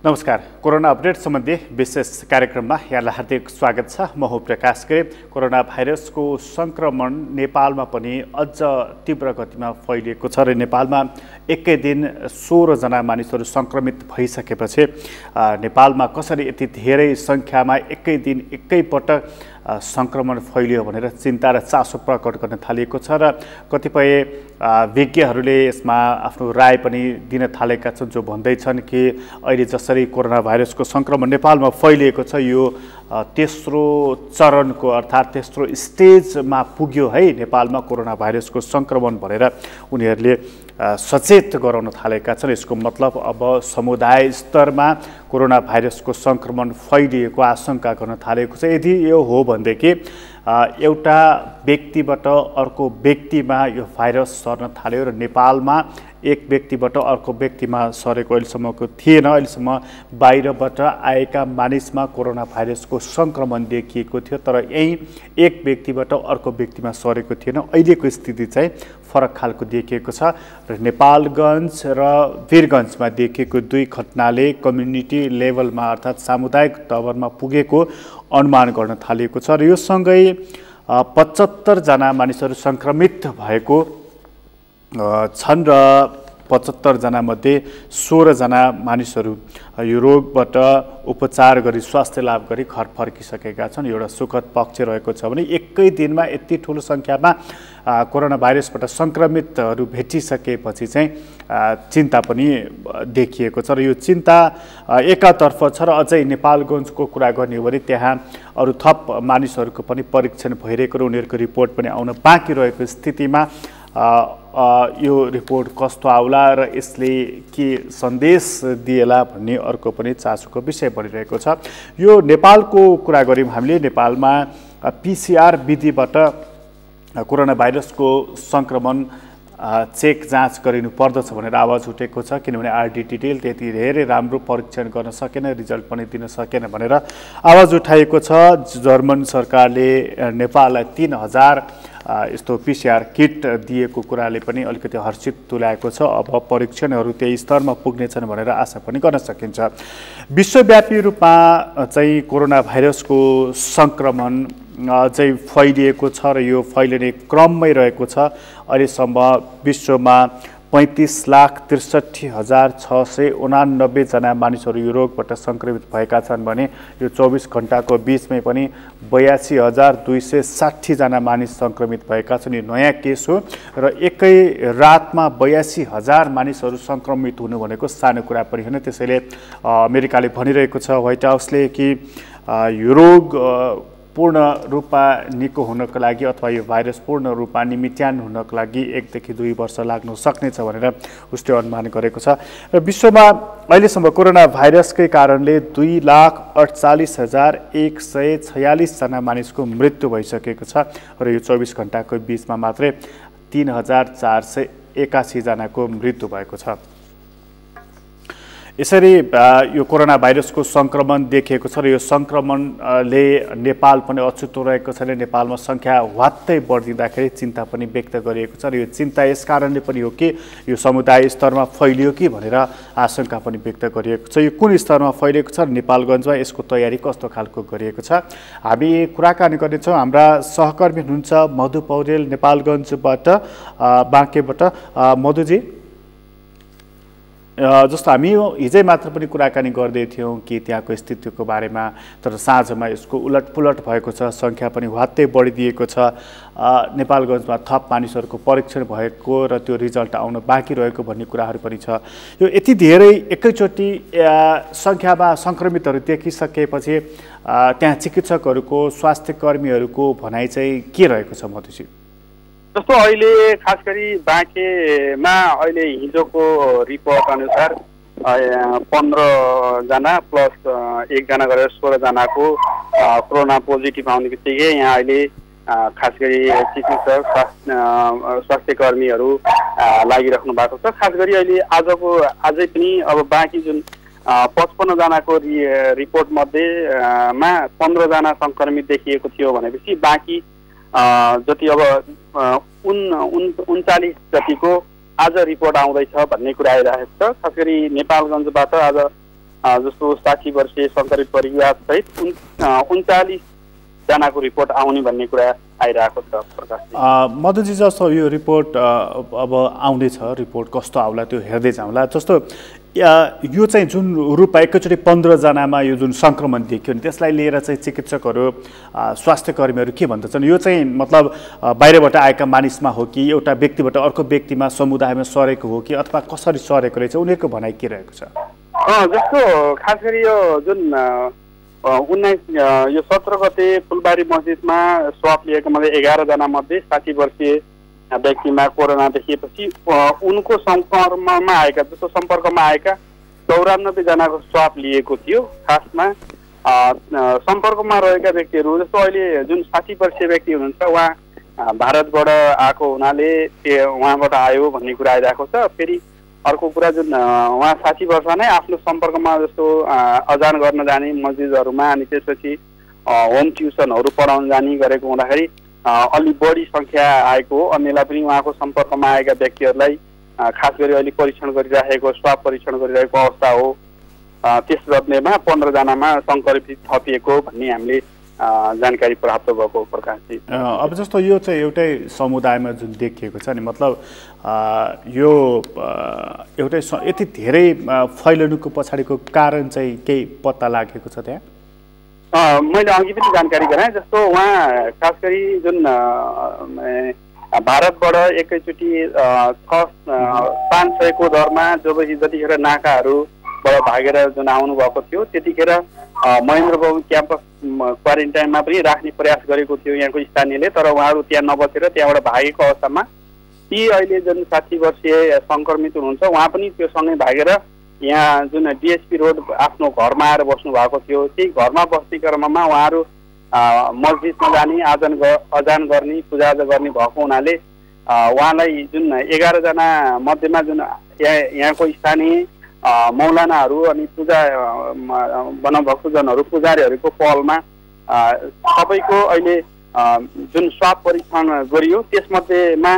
नमस्कार। Corona update सम्बन्धी विशेष कार्यक्रममा यहाँलाई हार्दिक स्वागत छ। म हो प्रकाश गे। कोरोना भाइरसको संक्रमण नेपालमा पनि अझ तीव्र गतिमा फैलिएको छ र नेपालमा एकै दिन 16 जना मानिसहरू संक्रमित भइसकेपछि नेपालमा कसरी यति धेरै संख्यामा एकै दिन एकै पटक संक्रमण फैलियो भनेर चिन्ता र चासो प्रकट गर्न थालिएको छ र कतिपय विज्ञहरूले यसमा आफ्नो राय पनि दिन थालेका छन्, जो भन्दैछन् कि अहिले जसरी कोरोना भाइरसको संक्रमण नेपालमा फैलिएको छ यो तेस्रो चरणको अर्थात् तेस्रो स्टेजमा पुग्यो है नेपालमा कोरोना भाइरसको संक्रमण भनेर उनीहरूले सचेत गराउन थालेका छन्। यसको मतलब अब समुदाय स्तरमा कोरोना भाइरसको संक्रमण फैलिएको आशंका गर्न थालेको छ। यदि यो हो भनेदेखि एउटा व्यक्तिबाट अर्को व्यक्तिमा यो भाइरस सर्न थाल्यो र नेपालमा एक व्यक्तिबाट अर्को व्यक्तिमा सरेको अहिलेसम्मको थिएन। अहिलेसम्म बाहिरबाट आएका मानिसमा कोरोना भाइरसको संक्रमण देखिएको थियो, तर यही एक व्यक्तिबाट अर्को व्यक्तिमा सरेको थिएन। अहिलेको स्थिति चाहिँ फरक खालको देखिएको छ र नेपालगञ्ज र वीरगञ्जमा देखिएको दुई घटनाले कम्युनिटी लेभलमा अर्थात् सामुदायिक तवरमा पुगेको अनुमान गर्न थालिएको छ र यो सँगै 75 जना मानिसहरू संक्रमित भएको छन् र 75 जना मध्ये 16 जना मानिसहरू यो रोगबाट उपचार गरी स्वास्थ्य लाभ गरी घर फर्किसकेका छन्। एउटा सुखद पक्ष रहेको छ भने एकै दिनमा यति ठुलो संख्यामा कोरोना भाइरसबाट संक्रमितहरू भेटिसकेपछि चाहिँ चिन्ता पनि देखिएको छ र यो चिन्ता एकातर्फ छ र अझै नेपालगञ्जको कुरा गर्ने हो भने त्यहाँ अरू थप मानिसहरूको पनि परीक्षण भइरहेको र उनीहरूको रिपोर्ट पनि आउन बाँकी रहेको स्थितिमा यो रिपोर्ट कस्तो आउला र यसले के सन्देश दिएला भन्ने अर्को पनि चासोको विषय बनिरहेको छ। यो नेपालको कुरा गऱ्यौँ हामीले, नेपालमा PCR विधिबाट कोरोना भाइरसको संक्रमण चेक जाँच गरिनु पर्दछ भनेर आवाज उठेको छ, किनभने RDTTले त्यति धेरै राम्रो परीक्षण गर्न सकेन, रिजल्ट पनि दिन सकेन भनेर आवाज उठाएको छ। जर्मन सरकारले नेपाललाई 3000 यस्तो PCR किट दिएको कुराले पनि अलिकति हर्षित तुल्याएको छ। अब परीक्षणहरू त्यही स्तरमा पुग्नेछन् भनेर आशा पनि गर्न सकिन्छ। विश्वव्यापी रूपमा चाहिँ कोरोना भाइरसको संक्रमण चाहिँ फैलिएको छ र यो फैलिने क्रममै रहेको छ। अहिलेसम्म विश्वमा 35,63,689 जना मानिसहरू यो रोगबाट संक्रमित भएका छन् भने यो 24 घण्टाको बिचमै पनि 82,260 जना मानिस संक्रमित भएका छन्। यो नयाँ केस हो र एकै रातमा 82,000 मानिसहरू संक्रमित हुनु भनेको सानो कुरा पनि होइन। त्यसैले अमेरिकाले भनिरहेको छ, व्हाइट हाउसले, कि यो रोग पूर्ण रूपमा निको हुनको लागि अथवा यो भाइरस पूर्ण रूपमा निमित्यान हुनको लागि 1 देखि 2 वर्ष लाग्न सक्नेछ भनेर उसले अनुमान गरेको छ। र विश्वमा अहिलेसम्म कोरोना भाइरसकै कारणले 2,48,146 जना मानिसको मृत्यु भइसकेको छ र यो 24 घण्टाको बिचमा मात्रै 3,481 जनाको मृत्यु भएको छ। यसरी यो कोरोना भाइरसको संक्रमण देखिएको छ र यो संक्रमणले नेपाल पनि अछुतो रहेको छैन। नेपालमा संख्या वात्तै बढिदिँदाखेरि चिन्ता पनि व्यक्त गरिएको छ र यो चिन्ता यस कारणले पनि हो कि यो समुदाय स्तरमा फैलियो कि भनेर आशंका पनि व्यक्त गरिएको छ। यो कुन स्तरमा फैलिएको छ र नेपालगञ्जमा यसको तयारी कस्तो खालको गरिएको छ, हामी कुराकानी गर्नेछौँ। हाम्रा सहकर्मी हुनुहुन्छ मधु पौडेल नेपालगञ्जबाट, बाँकेबाट। मधुजी, जस्तो हामी हिजै मात्र पनि कुराकानी गर्दै थियौँ कि त्यहाँको स्थितिको बारेमा, तर साँझमा यसको उलटपुलट भएको छ, संख्या पनि वात्तै बढिदिएको छ। नेपालगञ्जमा थप मानिसहरूको परीक्षण भएको र त्यो रिजल्ट आउन बाँकी रहेको भन्ने कुराहरू पनि छ। यो यति धेरै एकैचोटि संख्यामा संक्रमितहरू देखिसकेपछि त्यहाँ चिकित्सकहरूको, स्वास्थ्य कर्मीहरूको भनाइ चाहिँ के रहेको छ मधुजी? जस्तो अहिले खास गरी बाँकेमा अहिले हिजोको रिपोर्ट अनुसार 15 जना प्लस 1 जना गरेर 16 जनाको कोरोना पोजिटिभ आउने बित्तिकै यहाँ अहिले खास गरी चिकित्सक, स्वास्थ्य कर्मीहरू लागिराख्नु भएको छ। खास गरी अहिले आजै पनि अब बाँकी जुन 55 जनाको रिपोर्ट मध्येमा 15 जना संक्रमित देखिएको थियो भनेपछि बाँकी जति अब 39 जतिको आज रिपोर्ट आउँदैछ भन्ने कुरा आइरहेको छ। खास गरी नेपालगञ्जबाट आज जस्तो 60 वर्षीय सङ्क्रमित परिवार सहित 39 जनाको रिपोर्ट आउने भन्ने कुरा आइरहेको छ प्रकाश। मधुजी, जस्तो यो रिपोर्ट अब आउँदैछ, रिपोर्ट कस्तो आउला त्यो हेर्दै जाउँला। जस्तो यो चाहिँ जुन रूपमा एकैचोटि 15 जनामा यो जुन सङ्क्रमण देखियो नि, त्यसलाई लिएर चाहिँ चिकित्सकहरू स्वास्थ्य कर्मीहरू के भन्दछन्? यो चाहिँ मतलब बाहिरबाट आएका मानिसमा हो कि एउटा व्यक्तिबाट अर्को व्यक्तिमा समुदायमा सरेको हो कि अथवा कसरी सरेको रहेछ, उनीहरूको भनाइ के रहेको छ? जस्तो खास गरी यो जुन 17 गते फुलबारी मस्जिदमा स्वाब लिएको मध्ये 11 जना मध्ये 60 वर्षीय व्यक्तिमा कोरोना देखिएपछि उनको सम्पर्कमा आएका 94 जनाको स्वाब लिएको थियो। खासमा सम्पर्कमा रहेका व्यक्तिहरू जस्तो अहिले जुन 60 वर्षीय व्यक्ति हुनुहुन्छ, उहाँ भारतबाट आएको हुनाले उहाँबाट आयो भन्ने कुरा आइरहेको छ। फेरि अर्को कुरा जुन उहाँ 60 वर्ष नै आफ्नो सम्पर्कमा जस्तो अजान गर्न जाने मस्जिदहरूमा अनि त्यसपछि होम ट्युसनहरू पढाउन जाने गरेको हुँदाखेरि अलि बढी सङ्ख्या आएको हो। अन्यलाई पनि उहाँको सम्पर्कमा आएका व्यक्तिहरूलाई खास गरी अहिले परीक्षण गरिरहेको, स्वाब परीक्षण गरिरहेको अवस्था हो। त्यसमध्येमा 15 जनामा सङ्क्रमित थपिएको भन्ने हामीले जानकारी प्राप्त भएको प्रकाशजी। अब जस्तो यो चाहिँ एउटै समुदायमा जुन देखिएको छ नि, मतलब यो एउटै यति धेरै फैलनुको पछाडिको कारण चाहिँ केही पत्ता लागेको छ त्यहाँ? मैले अघि पनि जानकारी गराएँ। जस्तो उहाँ खास गरी जुन भारतबाट एकैचोटि 500 को दरमा जतिखेर नाकाहरूबाट भागेर जुन आउनुभएको थियो, त्यतिखेर महेन्द्र बाबु क्याम्पस क्वारेन्टाइनमा पनि राख्ने प्रयास गरेको थियो यहाँको स्थानीयले। तर उहाँहरू त्यहाँ नबसेर त्यहाँबाट भागेको अवस्थामा ती अहिले जुन 60 वर्षीय सङ्क्रमित हुनुहुन्छ, उहाँ पनि त्यो सँगै भागेर यहाँ जुन डिएसपी रोड आफ्नो घरमा आएर बस्नु भएको थियो। त्यही घरमा बस्ने क्रममा उहाँहरू मस्जिदमा जाने, अजान गर्ने, पूजाआजा गर्ने भएको हुनाले उहाँलाई जुन 11 जना मध्येमा जुन यहाँको स्थानीय मौलानाहरू अनि पूजा बनभक्तजनहरू, पुजारीहरूको पहलमा सबैको अहिले जुन स्वाब परीक्षण गरियो। त्यसमध्येमा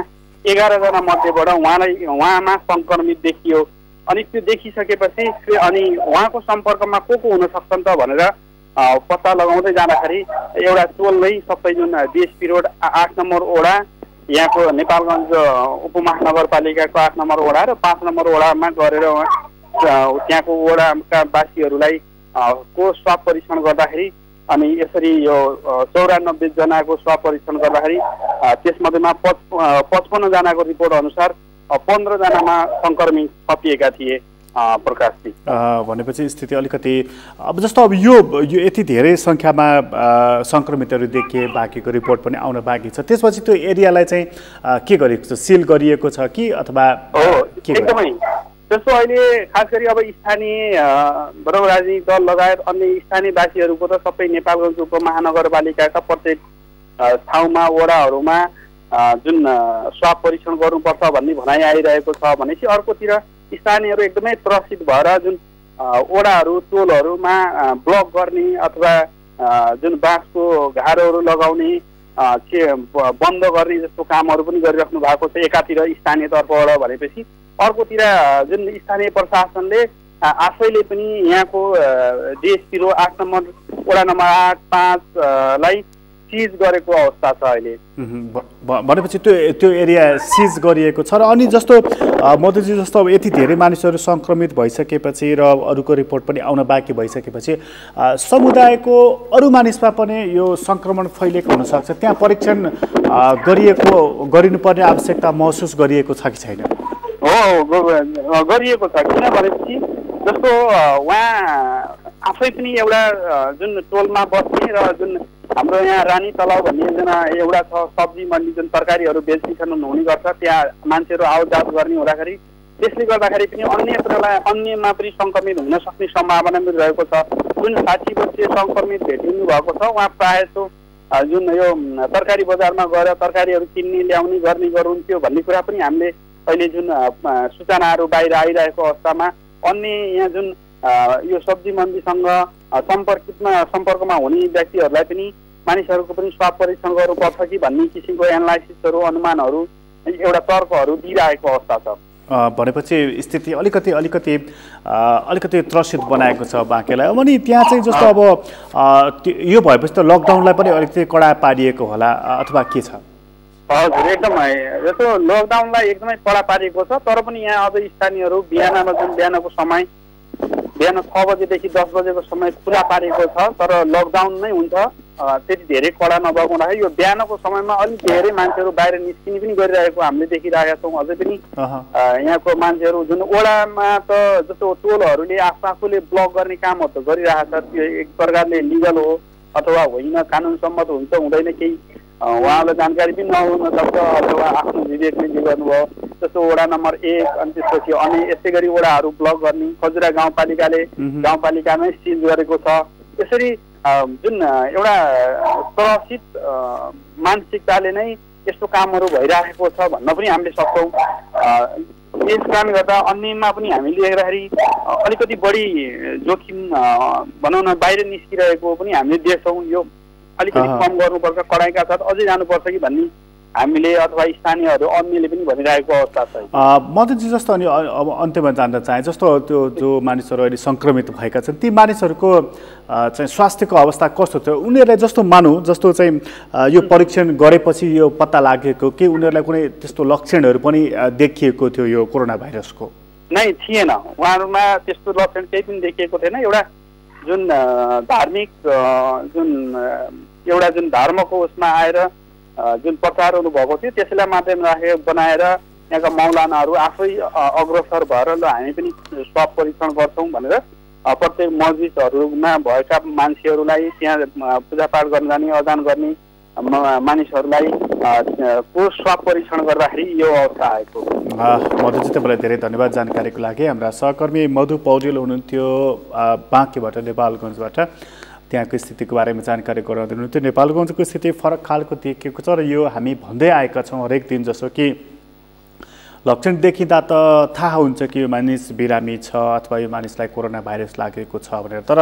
11 जना मध्येबाट उहाँमा सङ्क्रमित देखियो। अनि त्यो देखिसकेपछि अनि उहाँको सम्पर्कमा को हुन सक्छन् त भनेर पत्ता लगाउँदै जाँदाखेरि एउटा टोलमै सबै जुन डिएसपी रोड 8 नम्बर वडा, यहाँको नेपालगञ्ज उपमहानगरपालिकाको 8 नम्बर वडा र 5 नम्बर वडामा गरेर त्यहाँको वडाका वासीहरूलाई को स्वाब परीक्षण गर्दाखेरि अनि यसरी यो 94 जनाको स्वाब परीक्षण गर्दाखेरि त्यसमध्येमा 55 जनाको रिपोर्ट अनुसार 15 जनामा सङ्क्रमित थपिएका थिए प्रकाशजी। भनेपछि स्थिति अलिकति अब जस्तो अब यो यति धेरै सङ्ख्यामा सङ्क्रमितहरू देखिए, बाँकीको रिपोर्ट पनि आउन बाँकी छ। त्यसपछि त्यो एरियालाई चाहिँ के गरिएको छ? सिल गरिएको छ कि अथवा एकदमै जस्तो अहिले खास गरी अब स्थानीय राजनीतिक दल लगायत अन्य स्थानीयवासीहरूको त सबै नेपालगञ्ज उपमहानगरपालिकाका प्रत्येक ठाउँमा वडाहरूमा जुन स्वाब परीक्षण गर्नुपर्छ भन्ने भनाइ आइरहेको छ भनेपछि अर्कोतिर स्थानीयहरू एकदमै त्रसित भएर जुन वडाहरू टोलहरूमा ब्लक गर्ने अथवा जुन बाँसको घारोहरू लगाउने बन्द गर्ने जस्तो कामहरू पनि गरिराख्नु भएको छ एकातिर स्थानीय तर्फबाट भनेपछि। अर्कोतिर जुन स्थानीय प्रशासनले आफैले पनि यहाँको डिएसपी रो 8 नम्बर वडा नम्बर 8, 5 लाई सिज गरेको अवस्था छ अहिले। भनेपछि त्यो एरिया सिज गरिएको छ। र अनि जस्तो मधुजी, जस्तो अब यति धेरै मानिसहरू सङ्क्रमित भइसकेपछि र अरूको रिपोर्ट पनि आउन बाँकी भइसकेपछि समुदायको अरू मानिसमा पनि यो सङ्क्रमण फैलिएको हुनसक्छ। त्यहाँ परीक्षण गरिनुपर्ने आवश्यकता महसुस गरिएको छ कि छैन? हो, गरिएको छ। किन भनेपछि जस्तो उहाँ आफै पनि एउटा जुन टोलमा बस्ने र जुन हाम्रो यहाँ रानी तलाउ भन्ने एउटा छ सब्जी मन्डी, जुन तरकारीहरू बेचबिखन हुने गर्छ, त्यहाँ मान्छेहरू आवतजावत गर्ने हुँदाखेरि त्यसले गर्दाखेरि पनि अन्यमा पनि सङ्क्रमित हुन सक्ने सम्भावना पनि रहेको छ। जुन 60 वर्षीय सङ्क्रमित भेटिनु भएको छ, उहाँ प्रायः जुन यो तरकारी बजारमा गएर तरकारीहरू किन्ने ल्याउने गर्ने गर्नुहुन्थ्यो भन्ने कुरा पनि हामीले अहिले जुन सूचनाहरू बाहिर आइरहेको अवस्थामा अन्य यहाँ जुन यो सब्जी मन्डीसँग सम्पर्कमा हुने व्यक्तिहरूलाई पनि मानिसहरूको पनि स्वाब परीक्षण गर्नुपर्छ कि भन्ने किसिमको एनालाइसिसहरू, अनुमानहरू, एउटा तर्कहरू दिइरहेको अवस्था छ। भनेपछि स्थिति अलिकति त्रसित बनाएको छ बाँकेलाई। अब नि त्यहाँ चाहिँ जस्तो अब यो भएपछि त लकडाउनलाई पनि अलिकति कडा पारिएको होला अथवा के छ? हजुर, एकदमै जस्तो लकडाउनलाई एकदमै कडा पारिएको छ, तर पनि यहाँ अझ स्थानीयहरू बिहानमा जुन बिहानको समय बिहान 6 बजेदेखि 10 बजेको समय खुला पारेको छ, तर लकडाउन नै हुन्छ। त्यति धेरै कडा नभएको हुँदाखेरि यो बिहानको समयमा अलिक धेरै मान्छेहरू बाहिर निस्किने पनि गरिरहेको हामीले देखिरहेका छौँ। अझै पनि यहाँको मान्छेहरू जुन ओडामा त जस्तो टोलहरूले आफूले ब्लक गर्ने कामहरू त गरिरहेछ, त्यो एक प्रकारले लिगल हो अथवा होइन, कानुन सम्मत हुन्छ हुँदैन केही उहाँलाई जानकारी पनि नहुन सक्छ अथवा आफ्नो विवेकले के गर्नुभयो। जस्तो वडा नम्बर 1 अनि त्यसपछि अनि यस्तै गरी वडाहरू ब्लक गर्ने खजुरा गाउँपालिकाले गाउँपालिकामै सिज गरेको छ। यसरी जुन एउटा त्रसित मानसिकताले नै यस्तो कामहरू भइरहेको छ भन्न पनि हामीले सक्छौँ। यस कारणले गर्दा अन्यमा पनि हामीले हेर्दाखेरि अलिकति बढी जोखिम भनौँ न बाहिर निस्किरहेको पनि हामीले देख्छौँ। यो अलिकति कम गर्नुपर्छ, कडाइका साथ अझै जानुपर्छ कि भन्ने हामीले अथवा स्थानीयहरू अन्यले पनि भनिरहेको अवस्था छ। मदनजी जस्तो अनि अब अन्त्यमा जान्न चाहे जस्तो त्यो जो मानिसहरू अहिले सङ्क्रमित भएका छन् ती मानिसहरूको चाहिँ स्वास्थ्यको अवस्था कस्तो थियो? उनीहरूलाई जस्तो मानौँ जस्तो चाहिँ यो परीक्षण गरेपछि यो पत्ता लागेको कि उनीहरूलाई कुनै त्यस्तो लक्षणहरू पनि देखिएको थियो यो कोरोना भाइरसको? नै थिएन, उहाँहरूमा त्यस्तो लक्षण केही पनि देखिएको थिएन। एउटा जुन धार्मिक जुन धर्मको उसमा आएर जुन प्रचारहरू भएको थियो त्यसलाई माध्यम राखेर बनाएर यहाँका मौलानाहरू आफै अग्रसर भएर ल हामी पनि स्वाब परीक्षण गर्छौँ भनेर प्रत्येक मस्जिदहरूमा भएका मान्छेहरूलाई त्यहाँ पूजापाठ गर्न जाने अजान गर्ने मानिसहरूलाई को स्वाब परीक्षण गर्दाखेरि यो अवस्था आएको। मधुजी तपाईँलाई धेरै धन्यवाद जानकारीको लागि। हाम्रा सहकर्मी मधु पौडेल हुनुहुन्थ्यो बाँकेबाट नेपालगञ्जबाट, त्यहाँको स्थितिको बारेमा जानकारी गराउँदै हुनुहुन्थ्यो। नेपालगञ्जको स्थिति फरक खालको देखिएको छ र यो हामी भन्दै आएका छौँ हरेक दिन, जसो कि लक्षण देखिँदा त थाहा हुन्छ कि यो मानिस बिरामी छ अथवा यो मानिसलाई कोरोना भाइरस लागेको छ भनेर, तर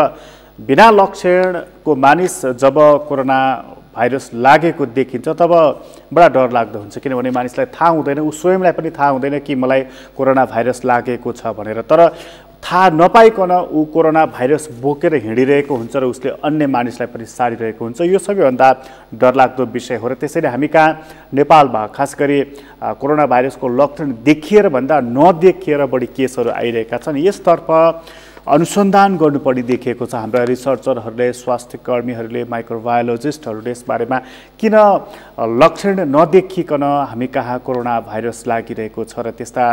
बिना लक्षणको मानिस जब कोरोना भाइरस लागेको देखिन्छ तब बडा डर लाग्दो हुन्छ, किनभने मानिसलाई थाहा हुँदैन, ऊ स्वयंलाई पनि थाहा हुँदैन कि मलाई कोरोना भाइरस लागेको छ भनेर, तर थाहा नपाइकन ऊ कोरोना भाइरस बोकेर हिँडिरहेको हुन्छ र उसले अन्य मानिसलाई पनि सारिरहेको हुन्छ। यो सबैभन्दा डरलाग्दो विषय हो र त्यसैले हामी कहाँ नेपालमा खास गरी कोरोना भाइरसको लक्षण देखिएर भन्दा नदेखिएर बढी केसहरू आइरहेका छन्। यसतर्फ अनुसन्धान गर्नुपर्ने देखिएको छ। हाम्रा रिसर्चरहरूले, स्वास्थ्य कर्मीहरूले, माइक्रोबायोलोजिस्टहरूले यसबारेमा किन लक्षण नदेखिकन हामी कहाँ कोरोना भाइरस लागिरहेको छ र त्यस्ता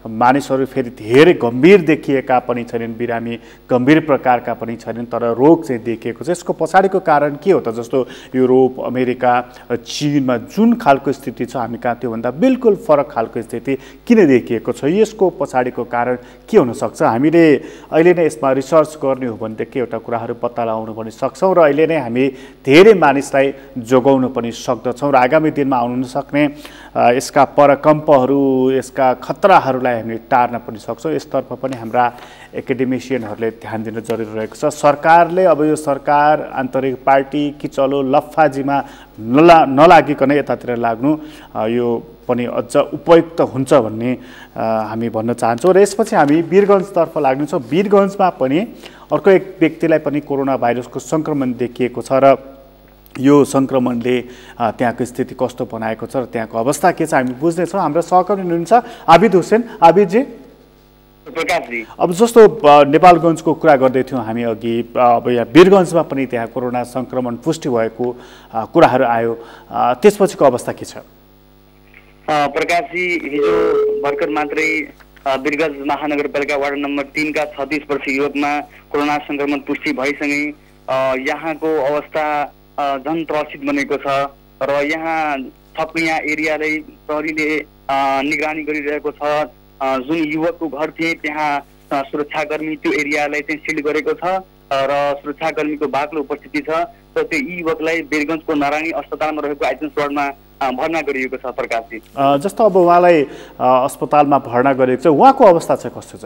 मानिसहरू फेरि धेरै गम्भीर देखिएका पनि छैनन्, बिरामी गम्भीर प्रकारका पनि छैनन्, तर रोग चाहिँ देखिएको छ। यसको पछाडिको कारण के हो त? जस्तो युरोप, अमेरिका, चीनमा जुन खालको स्थिति छ हामी कहाँ त्योभन्दा बिल्कुल फरक खालको स्थिति किन देखिएको छ? यसको पछाडिको कारण के हुनसक्छ? हामीले अहिले यसमा रिसर्च गर्ने हो भनेदेखि एउटा कुराहरू पत्ता लगाउनु पनि सक्छौँ र अहिले नै हामी धेरै मानिसलाई जोगाउनु पनि सक्दछौँ र आगामी दिनमा आउन सक्ने यसका परकम्पहरू, यसका खतराहरूलाई हामी टार्न पनि सक्छौँ। यसतर्फ पनि हाम्रा एकाडेमिसियनहरूले ध्यान दिन जरुरी रहेको छ। सरकारले अब यो सरकार आन्तरिक पार्टी कि चलो लफ्फाजीमा नलागिकन यतातिर लाग्नु यो पनि अझ उपयुक्त हुन्छ भन्ने हामी भन्न चाहन्छौँ। र यसपछि हामी वीरगञ्जतर्फ लाग्नेछौँ। वीरगञ्जमा पनि अर्को एक व्यक्तिलाई पनि कोरोना भाइरसको सङ्क्रमण देखिएको छ र यो सङ्क्रमणले त्यहाँको स्थिति कस्तो बनाएको छ र त्यहाँको अवस्था के छ हामी बुझ्नेछौँ। हाम्रो सहकर्मी हुनुहुन्छ आबिद हुसेन। आबिदजी, अब जस्तो नेपालगञ्जको कुरा गर्दै थियौँ हामी अघि, अब यहाँ वीरगञ्जमा पनि त्यहाँ कोरोना सङ्क्रमण पुष्टि भएको कुराहरू आयो, त्यसपछिको अवस्था के छ? प्रकाशजी, हिजो भर्खर मात्रै वीरगञ्ज महानगरपालिका वार्ड नम्बर 3 का 36 वर्षीय युवकमा कोरोना सङ्क्रमण पुष्टि भइसँगै यहाँको अवस्था झन् त्रसित बनेको छ र यहाँ थप यहाँ एरियालाई प्रहरीले निगरानी गरिरहेको छ। जुन युवकको घर थिए त्यहाँ सुरक्षाकर्मी त्यो एरियालाई चाहिँ सिल गरेको छ र सुरक्षाकर्मीको बाक्लो उपस्थिति छ र त्यो युवकलाई वीरगञ्जको नारायणी अस्पतालमा रहेको आइसोलेसन वार्डमा भर्ना गरिएको छ। प्रकाशजी, जस्तो अब उहाँलाई अस्पतालमा भर्ना गरिएको छ, उहाँको अवस्था चाहिँ कस्तो छ?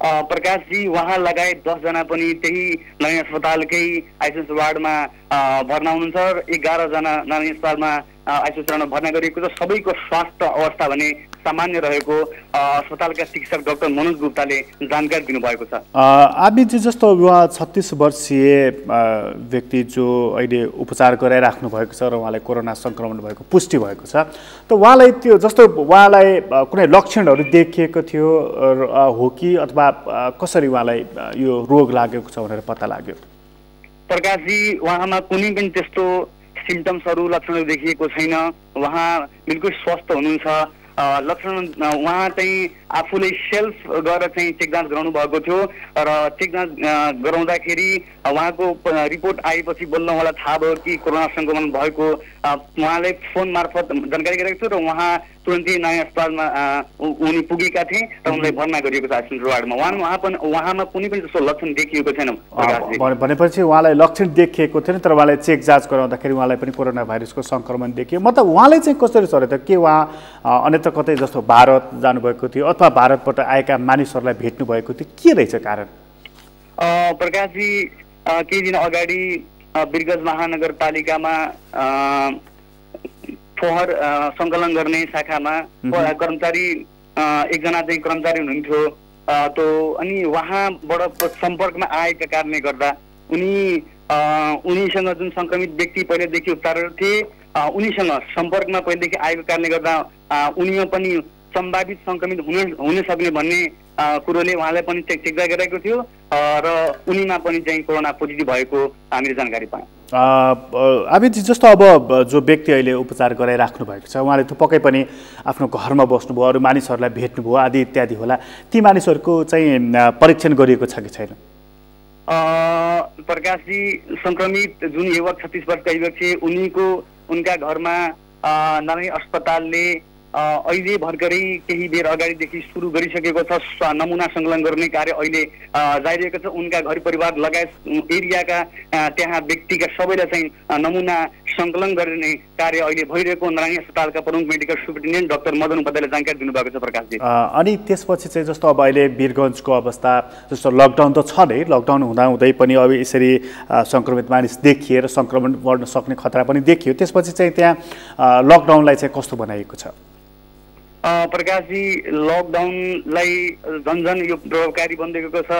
प्रकाशजी, उहाँ लगायत 10 जना पनि त्यही नारायणी अस्पतालकै आइसोलेसन वार्डमा भर्ना हुनुहुन्छ र 11 जना नारायणी अस्पतालमा आइसोलेसन वार्डमा भर्ना गरिएको छ। सबैको स्वास्थ्य अवस्था भने सामान्य रहेको अस्पतालका चिकित्सक डाक्टर मनोज गुप्ताले जानकारी दिनुभएको छ। आबिजी जस्तो उहाँ 36 वर्षीय व्यक्ति जो अहिले उपचार गराइराख्नु भएको छ र उहाँलाई कोरोना सङ्क्रमण भएको पुष्टि भएको छ, त उहाँलाई त्यो जस्तो उहाँलाई कुनै लक्षणहरू देखिएको थियो हो कि अथवा कसरी उहाँलाई यो रोग लागेको छ भनेर पत्ता लाग्यो? प्रकाशजी, उहाँमा कुनै पनि त्यस्तो सिम्टम्सहरू लक्षणहरू देखिएको छैन। उहाँ बिल्कुल स्वस्थ हुनुहुन्छ। लक्षण उहाँ चाहिँ आफूले सेल्फ गरेर चाहिँ चेक जाँच गराउनु भएको थियो र चेक जाँच गराउँदाखेरि उहाँको रिपोर्ट आएपछि बल्ल उहाँलाई थाहा भयो कि कोरोना सङ्क्रमण भएको उहाँले फोन मार्फत जानकारी गराएको थियो र उहाँ तुरन्तै नयाँ अस्पतालमा उनी पुगेका थिए र उनलाई भर्ना गरिएको छ आइसोलेसन वार्डमा। उहाँमा कुनै पनि जस्तो लक्षण देखिएको छैन। भनेपछि उहाँलाई लक्षण देखिएको थिएन, तर उहाँलाई चेक जाँच गराउँदाखेरि उहाँलाई पनि कोरोना भाइरसको सङ्क्रमण देखियो। मतलब उहाँलाई चाहिँ कसरी सरे त? के उहाँ अन्यत्र कतै जस्तो भारत जानुभएको थियो अथवा भारतबाट आएका मानिसहरूलाई भेट्नु भएको थियो? के रहेछ कारण? प्रकाशजी, केही दिन अगाडि वीरगञ्ज महानगरपालिकामा फोहोर सङ्कलन गर्ने शाखामा कर्मचारी एकजना चाहिँ कर्मचारी हुनुहुन्थ्यो। अनि उहाँबाट सम्पर्कमा आएका कारणले गर्दा उनीसँग जुन सङ्क्रमित व्यक्ति पहिलेदेखि उपचाररत थिए उनीसँग सम्पर्कमा पहिलेदेखि आएको कारणले गर्दा उनीमा पनि सम्भावित सङ्क्रमित हुन सक्ने भन्ने कुरोले उहाँलाई पनि चेक गरिरहेको थियो र उनीमा पनि चाहिँ कोरोना पोजिटिभ भएको हामीले जानकारी पायौँ। आबिजी जस्तो अब जो व्यक्ति अहिले उपचार गराइराख्नु भएको छ उहाँले त पक्कै पनि आफ्नो घरमा बस्नुभयो, अरू मानिसहरूलाई भेट्नुभयो आदि इत्यादि होला। ती मानिसहरूको चाहिँ परीक्षण गरिएको छ कि छैन? प्रकाशजी, सङ्क्रमित जुन युवक 36 वर्षका युवक थिए उनका घरमा नारायणी अस्पतालले अहिले भर्खरै केही बेर अगाडिदेखि सुरु गरिसकेको छ। नमुना सङ्कलन गर्ने कार्य अहिले जारी रहेको छ। उनका घर परिवार लगायत एरियाका त्यहाँ व्यक्तिका सबैलाई चाहिँ नमुना सङ्कलन गर्ने कार्य अहिले भइरहेको नारायणी अस्पतालका प्रमुख मेडिकल सुपरिन्टेन्डेन्ट डाक्टर मदन उपाध्यायले जानकारी दिनुभएको छ। प्रकाशजी, अनि त्यसपछि चाहिँ जस्तो अब अहिले वीरगञ्जको अवस्था जस्तो लकडाउन त छ नै, लकडाउन हुँदाहुँदै पनि अब यसरी सङ्क्रमित मानिस देखिए र सङ्क्रमण बढ्न सक्ने खतरा पनि देखियो, त्यसपछि चाहिँ त्यहाँ लकडाउनलाई चाहिँ कस्तो बनाइएको छ? प्रकाशजी, लकडाउनलाई झन्झन यो प्रभावकारी बनिदिएको छ।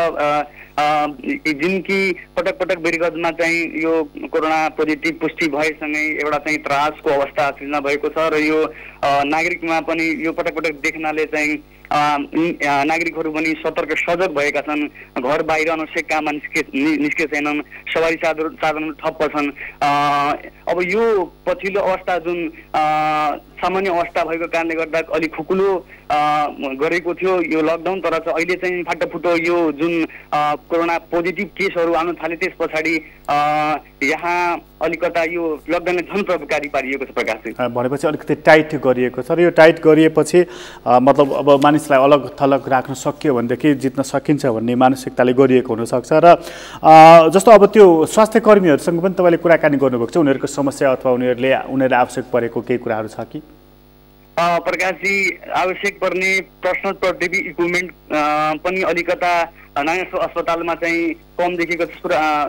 जुन कि पटक पटक वीरगञ्जमा चाहिँ यो कोरोना पोजिटिभ पुष्टि भएसँगै एउटा चाहिँ त्रासको अवस्था सृजना भएको छ र यो नागरिकमा पनि यो पटक पटक देख्नाले चाहिँ नागरिकहरू पनि सतर्क सजग भएका छन्। घर बाहिर अनावश्यक काममा निस्के छैनन्, सवारी साधन ठप्प छन्। अब यो पछिल्लो अवस्था जुन सामान्य अवस्था भएको कारणले गर्दा अलिक खुकुलो गरेको थियो यो लकडाउन, तर अहिले चाहिँ फाटाफुटो यो जुन कोरोना पोजिटिभ केसहरू आउन थाले त्यस पछाडि यहाँ अलिकता यो लकडाउनले झन् प्रभावकारी पारिएको छ। प्रकाश, भनेपछि अलिकति टाइट गरिएको छ र यो टाइट गरिएपछि मतलब अब मानिसलाई अलग थलग राख्न सकियो भनेदेखि जित्न सकिन्छ भन्ने मानसिकताले गरिएको हुनसक्छ। र जस्तो अब त्यो स्वास्थ्य कर्मीहरूसँग पनि तपाईँले कुराकानी गर्नुभएको छ, उनीहरूको समस्या अथवा उनीहरूले आवश्यक परेको केही कुराहरू छ कि? प्रकाशजी, आवश्यक पर्ने पर्सनल प्रोटेक्टिभ इक्विपमेन्ट पनि अलिकता नयाँ अस्पतालमा चाहिँ कम देखेको छ।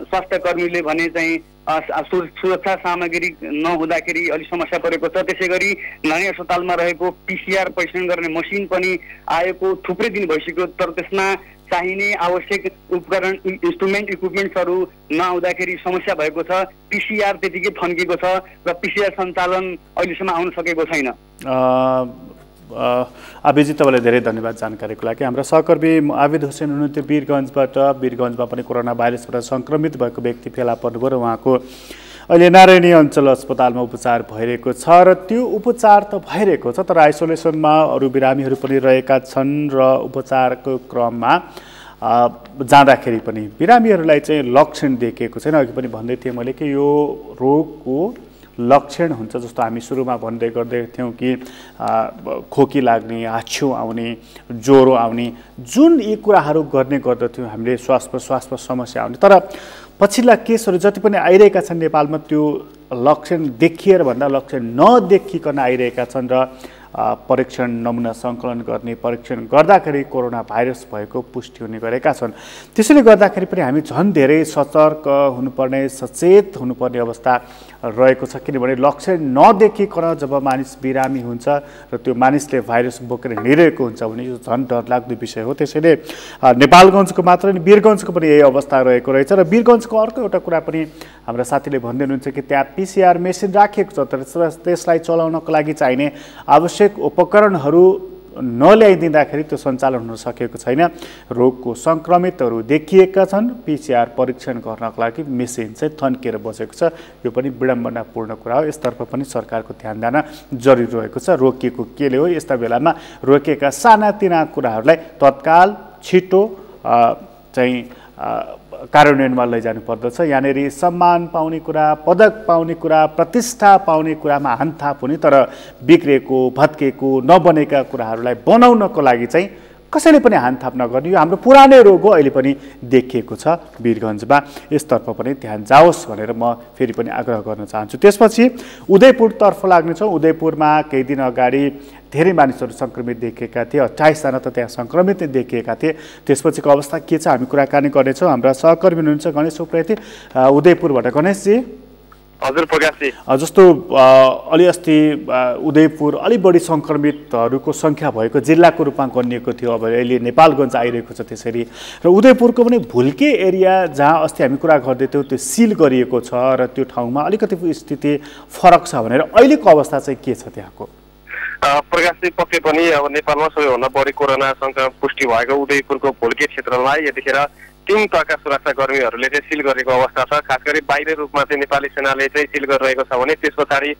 स्वास्थ्य कर्मीले भने चाहिँ सुरक्षा सामग्री नहुँदाखेरि अलिक समस्या परेको छ। त्यसै गरी नयाँ अस्पतालमा रहेको PCR परीक्षण गर्ने मसिन पनि आएको थुप्रै दिन भइसक्यो, तर त्यसमा चाहिने आवश्यक उपकरण इक्विपमेन्ट्सहरू नआउँदाखेरि समस्या भएको छ। PCR त्यतिकै थन्किएको छ र PCR सञ्चालन अहिलेसम्म आउन सकेको छैन। आबिजी, तपाईँलाई धेरै धन्यवाद जानकारीको लागि। हाम्रा सहकर्मी आबिद हुसेन हुनुहुन्थ्यो वीरगञ्जमा पनि कोरोना भाइरसबाट सङ्क्रमित भएको व्यक्ति फेला पर्नुभयो र उहाँको अहिले नारायणी अञ्चल अस्पतालमा उपचार भइरहेको छ र त्यो उपचार त भइरहेको छ, तर आइसोलेसनमा अरू बिरामीहरू पनि रहेका छन् र उपचारको क्रममा जाँदाखेरि पनि बिरामीहरूलाई चाहिँ लक्षण देखिएको छैन। अघि पनि भन्दै थिएँ मैले कि यो रोगको लक्षण हुन्छ जस्तो हामी सुरुमा भन्दै गर्दै थियौँ कि खोकी लाग्ने, हाच्छिउँ आउने, ज्वरो आउने, जुन यी कुराहरू गर्ने गर्दथ्यौँ हामीले, श्वास प्रश्वासमा समस्या आउने। तर पछिल्ला केसहरू जति पनि आइरहेका छन् नेपालमा त्यो लक्षण देखिएर भन्दा लक्षण नदेखिकन आइरहेका छन् र परीक्षण नमुना सङ्कलन गर्ने परीक्षण गर्दाखेरि कोरोना भाइरस भएको पुष्टि हुने गरेका छन्। त्यसैले गर्दाखेरि पनि हामी झन् धेरै सतर्क हुनुपर्ने सचेत हुनुपर्ने अवस्था रहेको छ। किनभने लक्षण नदेखिकन जब मानिस बिरामी हुन्छ र त्यो मानिसले भाइरस बोकेर हिँडिरहेको हुन्छ भने यो झन् डरलाग्दो विषय हो। त्यसैले नेपालगञ्जको मात्र नि वीरगञ्जको पनि यही अवस्था रहेको रहेछ र वीरगञ्जको अर्को एउटा कुरा पनि हाम्रा साथीले भन्दै हुनुहुन्छ कि त्यहाँ PCR मेसिन राखिएको छ तर त्यसलाई चलाउनको लागि चाहिने आवश्यक उपकरणहरू नल्याइदिँदाखेरि त्यो सञ्चालन हुन सकेको छैन। रोगको सङ्क्रमितहरू देखिएका छन्, PCR परीक्षण गर्नको लागि मेसिन चाहिँ थन्किएर बसेको छ। यो पनि विडम्बनापूर्ण कुरा हो। यसतर्फ पनि सरकारको ध्यान दिन जरुरी रहेको छ। रोकिएको केले हो? यस्ता बेलामा रोकेका सानातिना कुराहरूलाई तत्काल छिटो चाहिँ कार्यान्वयनमा लैजानु पर्दछ। यहाँनिर सम्मान पाउने कुरा, पदक पाउने कुरा, प्रतिष्ठा पाउने कुरामा हानथाप हुने, तर बिग्रेको भत्केको नबनेका कुराहरूलाई बनाउनको लागि चाहिँ कसैले पनि हानथाप नगर्ने यो हाम्रो पुरानै रोग हो। अहिले पनि देखिएको छ वीरगञ्जमा। यसतर्फ पनि ध्यान जाओस् भनेर म फेरि पनि आग्रह गर्न चाहन्छु। त्यसपछि उदयपुरतर्फ लाग्नेछौँ। उदयपुरमा केही दिन अगाडि धेरै मानिसहरू सङ्क्रमित देखिएका थिए। 28 जना त त्यहाँ सङ्क्रमित देखिएका थिए। त्यसपछिको अवस्था के छ हामी कुराकानी गर्नेछौँ। हाम्रा सहकर्मी हुनुहुन्छ गणेश उप्रेती उदयपुरबाट। गणेशजी। हजुर प्रकाशजी। जस्तो अलि अस्ति उदयपुर अलि बढी सङ्क्रमितहरूको सङ्ख्या भएको जिल्लाको रूपमा गनिएको थियो। अब अहिले नेपालगञ्ज आइरहेको छ त्यसरी। र उदयपुरको पनि भुल्के एरिया जहाँ अस्ति हामी कुरा गर्दैथ्यौँ त्यो सिल गरिएको छ र त्यो ठाउँमा अलिकति स्थिति फरक छ भनेर अहिलेको अवस्था चाहिँ के छ त्यहाँको? प्रकाशजी पक्कै पनि अब नेपालमा सबैभन्दा बढी कोरोना सङ्क्रमण पुष्टि भएको उदयपुरको भुल्के क्षेत्रलाई यतिखेर 3 तहका सुरक्षाकर्मीहरूले चाहिँ सिल गरेको अवस्था छ। खास गरी बाहिरी रूपमा चाहिँ नेपाली सेनाले चाहिँ सिल गरिरहेको छ भने त्यस पछाडि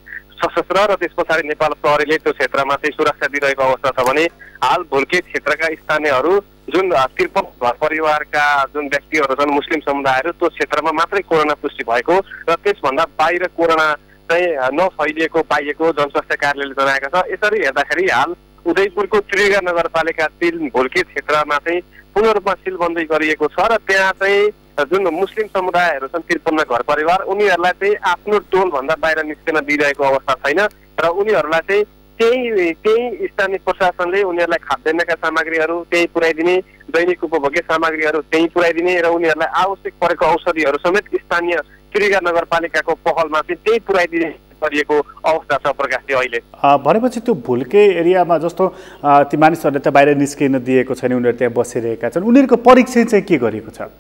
सशस्त्र र त्यस पछाडि नेपाल प्रहरीले त्यो क्षेत्रमा चाहिँ सुरक्षा दिइरहेको अवस्था छ भने हाल भुल्के क्षेत्रका स्थानीयहरू जुन 53 घर परिवारका जुन व्यक्तिहरू छन् मुस्लिम समुदायहरू त्यो क्षेत्रमा मात्रै कोरोना पुष्टि भएको र त्यसभन्दा बाहिर कोरोना चाहिँ नफैलिएको पाइएको जनस्वास्थ्य कार्यालयले जनाएको छ। यसरी हेर्दाखेरि हाल उदयपुरको त्रिगा नगरपालिका 3 भुल्के क्षेत्रमा चाहिँ पूर्ण रूपमा सिलबन्दी गरिएको छ र त्यहाँ चाहिँ जुन मुस्लिम समुदायहरू छन् 53 घर परिवार उनीहरूलाई चाहिँ आफ्नो टोलभन्दा बाहिर निस्किन दिइरहेको अवस्था छैन र उनीहरूलाई चाहिँ त्यही स्थानीय प्रशासनले उनीहरूलाई खाद्यान्नका सामग्रीहरू त्यही पुर्याइदिने, दैनिक उपभोग्य सामग्रीहरू त्यही पुर्याइदिने र उनीहरूलाई आवश्यक परेको औषधिहरू समेत स्थानीय त्रिगा नगरपालिकाको पहलमा चाहिँ त्यही पुर्याइदिने गरिएको अवस्था छ प्रकाशजी अहिले। भनेपछि त्यो भुल्के एरियामा जस्तो ती मानिसहरूले त बाहिर निस्किन दिएको छैन, उनीहरू त्यहाँ बसिरहेका छन्, उनीहरूको परीक्षण चाहिँ के गरिएको छ?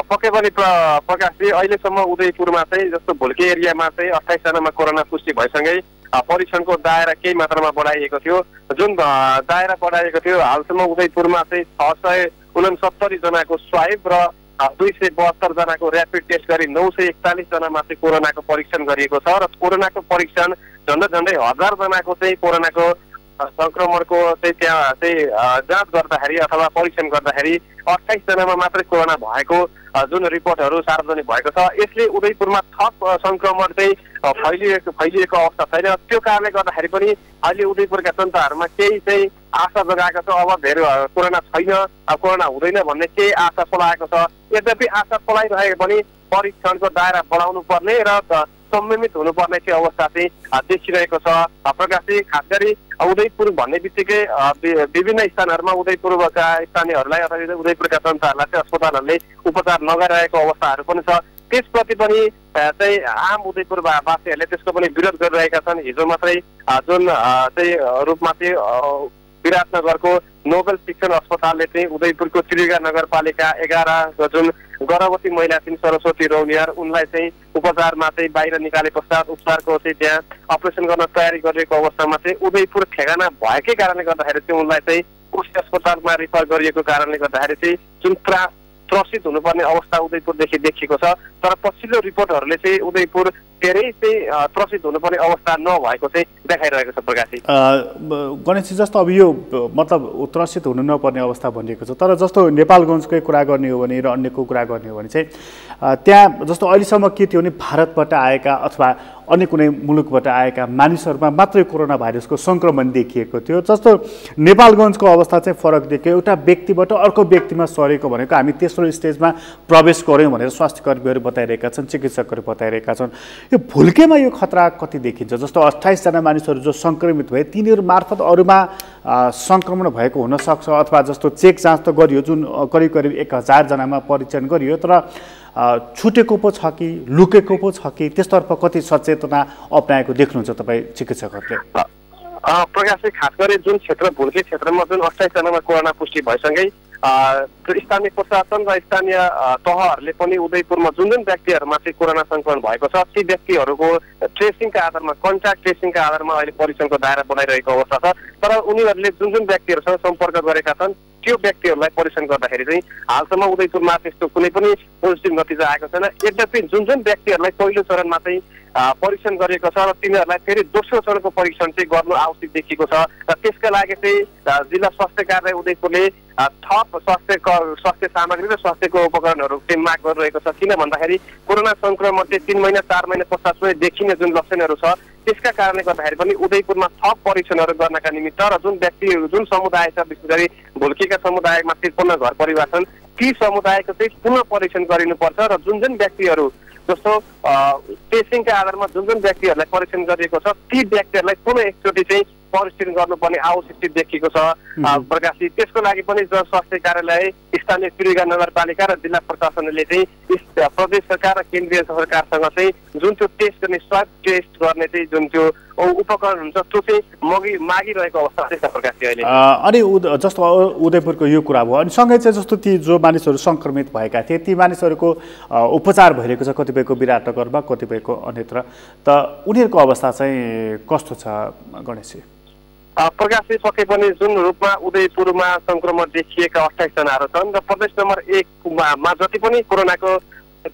पक्कै पनि प्रकाशजी अहिलेसम्म उदयपुरमा चाहिँ जस्तो भुल्के एरियामा चाहिँ 28 जनामा कोरोना पुष्टि भएसँगै परीक्षणको दायरा केही मात्रामा बढाइएको थियो। जुन दायरा बढाइएको थियो हालसम्म उदयपुरमा चाहिँ 669 जनाको स्वाइप र 272 जनाको ऱ्यापिड टेस्ट गरी 941 जनामा चाहिँ कोरोनाको परीक्षण गरिएको छ र कोरोनाको परीक्षण झन्डै 1000 जनाको चाहिँ कोरोनाको संक्रमणको चाहिँ त्यहाँ चाहिँ जाँच गर्दाखेरि अथवा परीक्षण गर्दाखेरि 28 जनामा मात्रै कोरोना भएको जुन रिपोर्टहरू सार्वजनिक भएको छ। यसले उदयपुरमा थप संक्रमण चाहिँ फैलिएको अवस्था छैन। त्यो कारणले गर्दाखेरि पनि अहिले उदयपुरका जनताहरूमा केही चाहिँ आशा जगाएको छ। अब धेरै कोरोना छैन, कोरोना हुँदैन भन्ने केही आशा पलाएको छ। यद्यपि आशा पलाइरहेको पनि परीक्षणको दायरा बढाउनु पर्ने र संयमित हुनुपर्ने चाहिँ अवस्था चाहिँ देखिरहेको छ प्रकाशजी। खास गरी उदयपुर भन्ने बित्तिकै विभिन्न स्थानहरूमा उदयपुरका स्थानीयहरूलाई अथवा उदयपुरका जनताहरूलाई चाहिँ अस्पतालहरूले उपचार नगरिरहेको अवस्थाहरू पनि छ। त्यसप्रति पनि चाहिँ आम उदयपुरवासीहरूले त्यसको पनि विरोध गरिरहेका छन्। हिजो मात्रै जुन चाहिँ रूपमा चाहिँ विराटनगरको नोबेल शिक्षण अस्पतालले चाहिँ उदयपुरको त्रिगा नगरपालिका 11 जुन गर्भवती महिला थिइन् सरस्वती रौनियार उनलाई चाहिँ उपचारमा चाहिँ बाहिर निकाले पश्चात उपचारको चाहिँ त्यहाँ अपरेसन गर्न तयारी गरिएको अवस्थामा चाहिँ उदयपुर ठेगाना भएकै कारणले गर्दाखेरि चाहिँ उनलाई चाहिँ कोशी अस्पतालमा रिफर गरिएको कारणले गर्दाखेरि चाहिँ जुन त्रसित हुनुपर्ने अवस्था उदयपुरदेखि देखिएको छ। तर पछिल्लो रिपोर्टहरूले चाहिँ उदयपुर धेरै चाहिँ त्रसित हुनुपर्ने अवस्था नभएको चाहिँ देखाइरहेको छ प्रकाशजी। गणेशजी जस्तो अब यो मतलब त्रसित हुनु नपर्ने अवस्था भनिएको छ, तर जस्तो नेपालगञ्जकै कुरा गर्ने हो भने र अन्यको कुरा गर्ने हो भने चाहिँ त्यहाँ जस्तो अहिलेसम्म के थियो भने भारतबाट आएका अथवा अन्य कुनै मुलुकबाट आएका मानिसहरूमा मात्रै कोरोना भाइरसको सङ्क्रमण देखिएको थियो। जस्तो नेपालगञ्जको अवस्था चाहिँ फरक देखियो, एउटा व्यक्तिबाट अर्को व्यक्तिमा सरेको भनेको हामी तेस्रो स्टेजमा प्रवेश गऱ्यौँ भनेर स्वास्थ्यकर्मीहरू बताइरहेका छन्, चिकित्सकहरू बताइरहेका छन्। यो भुल्केमा यो खतरा कति देखिन्छ? जस्तो 28 जना मानिसहरू जो सङ्क्रमित भए तिनीहरू मार्फत अरूमा सङ्क्रमण भएको हुनसक्छ, अथवा जस्तो चेक जाँच त गरियो जुन करिब करिब 1000 जनामा परीक्षण गरियो, तर छुटेको पो छ कि लुकेको पो छ कि त्यसतर्फ कति सचेतना अप्नाएको देख्नुहुन्छ तपाईँ चिकित्सकहरूले? प्रकाशजी, खास गरी जुन क्षेत्र भुल्के क्षेत्रमा जुन 28 जनामा कोरोना पुष्टि भएसँगै स्थानीय प्रशासन र स्थानीय तहहरूले पनि उदयपुरमा जुन जुन व्यक्तिहरूमा चाहिँ कोरोना सङ्क्रमण भएको छ ती व्यक्तिहरूको ट्रेसिङका आधारमा, कन्ट्याक्ट ट्रेसिङका आधारमा अहिले परीक्षणको दायरा बनाइरहेको अवस्था छ। तर उनीहरूले जुन जुन व्यक्तिहरूसँग सम्पर्क गरेका छन् त्यो व्यक्तिहरूलाई परीक्षण गर्दाखेरि चाहिँ हालसम्म उदयपुरमा त्यस्तो कुनै पनि पोजिटिभ नतिजा आएको छैन। यद्यपि जुन जुन व्यक्तिहरूलाई पहिलो चरणमा चाहिँ परीक्षण गरिएको छ र तिनीहरूलाई फेरि दोस्रो चरणको परीक्षण चाहिँ गर्नु आवश्यक देखिएको छ र त्यसका लागि चाहिँ जिल्ला स्वास्थ्य कार्यालय उदयपुरले थप स्वास्थ्य सामग्री र स्वास्थ्यको उपकरणहरू चाहिँ माग गरिरहेको छ। किन भन्दाखेरि कोरोना सङ्क्रमणले 3 महिना 4 महिना पश्चात देखिने जुन लक्षणहरू छ त्यसका कारणले गर्दाखेरि पनि उदयपुरमा थप परीक्षणहरू गर्नका निमित्त र जुन व्यक्तिहरू जुन समुदाय छ विशेष गरी भुल्केका समुदायमा 53 घर परिवार छन् ती समुदायको चाहिँ पुनः परीक्षण गरिनुपर्छ र जुन जुन व्यक्तिहरू जस्तो टेस्टिङका आधारमा जुन जुन व्यक्तिहरूलाई परीक्षण गरिएको छ ती व्यक्तिहरूलाई पुनः एकचोटि चाहिँ परीक्षण गर्नुपर्ने आवश्यकता देखिएको छ। प्रकाशजी, त्यसको लागि पनि स्वास्थ्य कार्यालय, स्थानीय त्रिगा नगरपालिका र जिल्ला प्रशासनले चाहिँ प्रदेश सरकार र केन्द्रीय सरकारसँग चाहिँ जुन त्यो टेस्ट गर्ने स्वाब टेस्ट गर्ने चाहिँ जुन त्यो उपकरण हुन्छ त्यो चाहिँ मागिरहेको अवस्था छ प्रकाशजी अहिले। अनि जस्तो उदयपुरको यो कुरा भयो, अनि सँगै चाहिँ जस्तो ती जो मानिसहरू सङ्क्रमित भएका थिए ती मानिसहरूको उपचार भइरहेको छ, कतिपयको विराटनगरमा कतिपयको अन्यत्र, त उनीहरूको अवस्था चाहिँ कस्तो छ गणेशजी? प्रकाशजी, पक्कै पनि जुन रूपमा उदयपुरमा सङ्क्रमण देखिएका 28 जनाहरू छन् र प्रदेश नम्बर 1 मा जति पनि कोरोनाको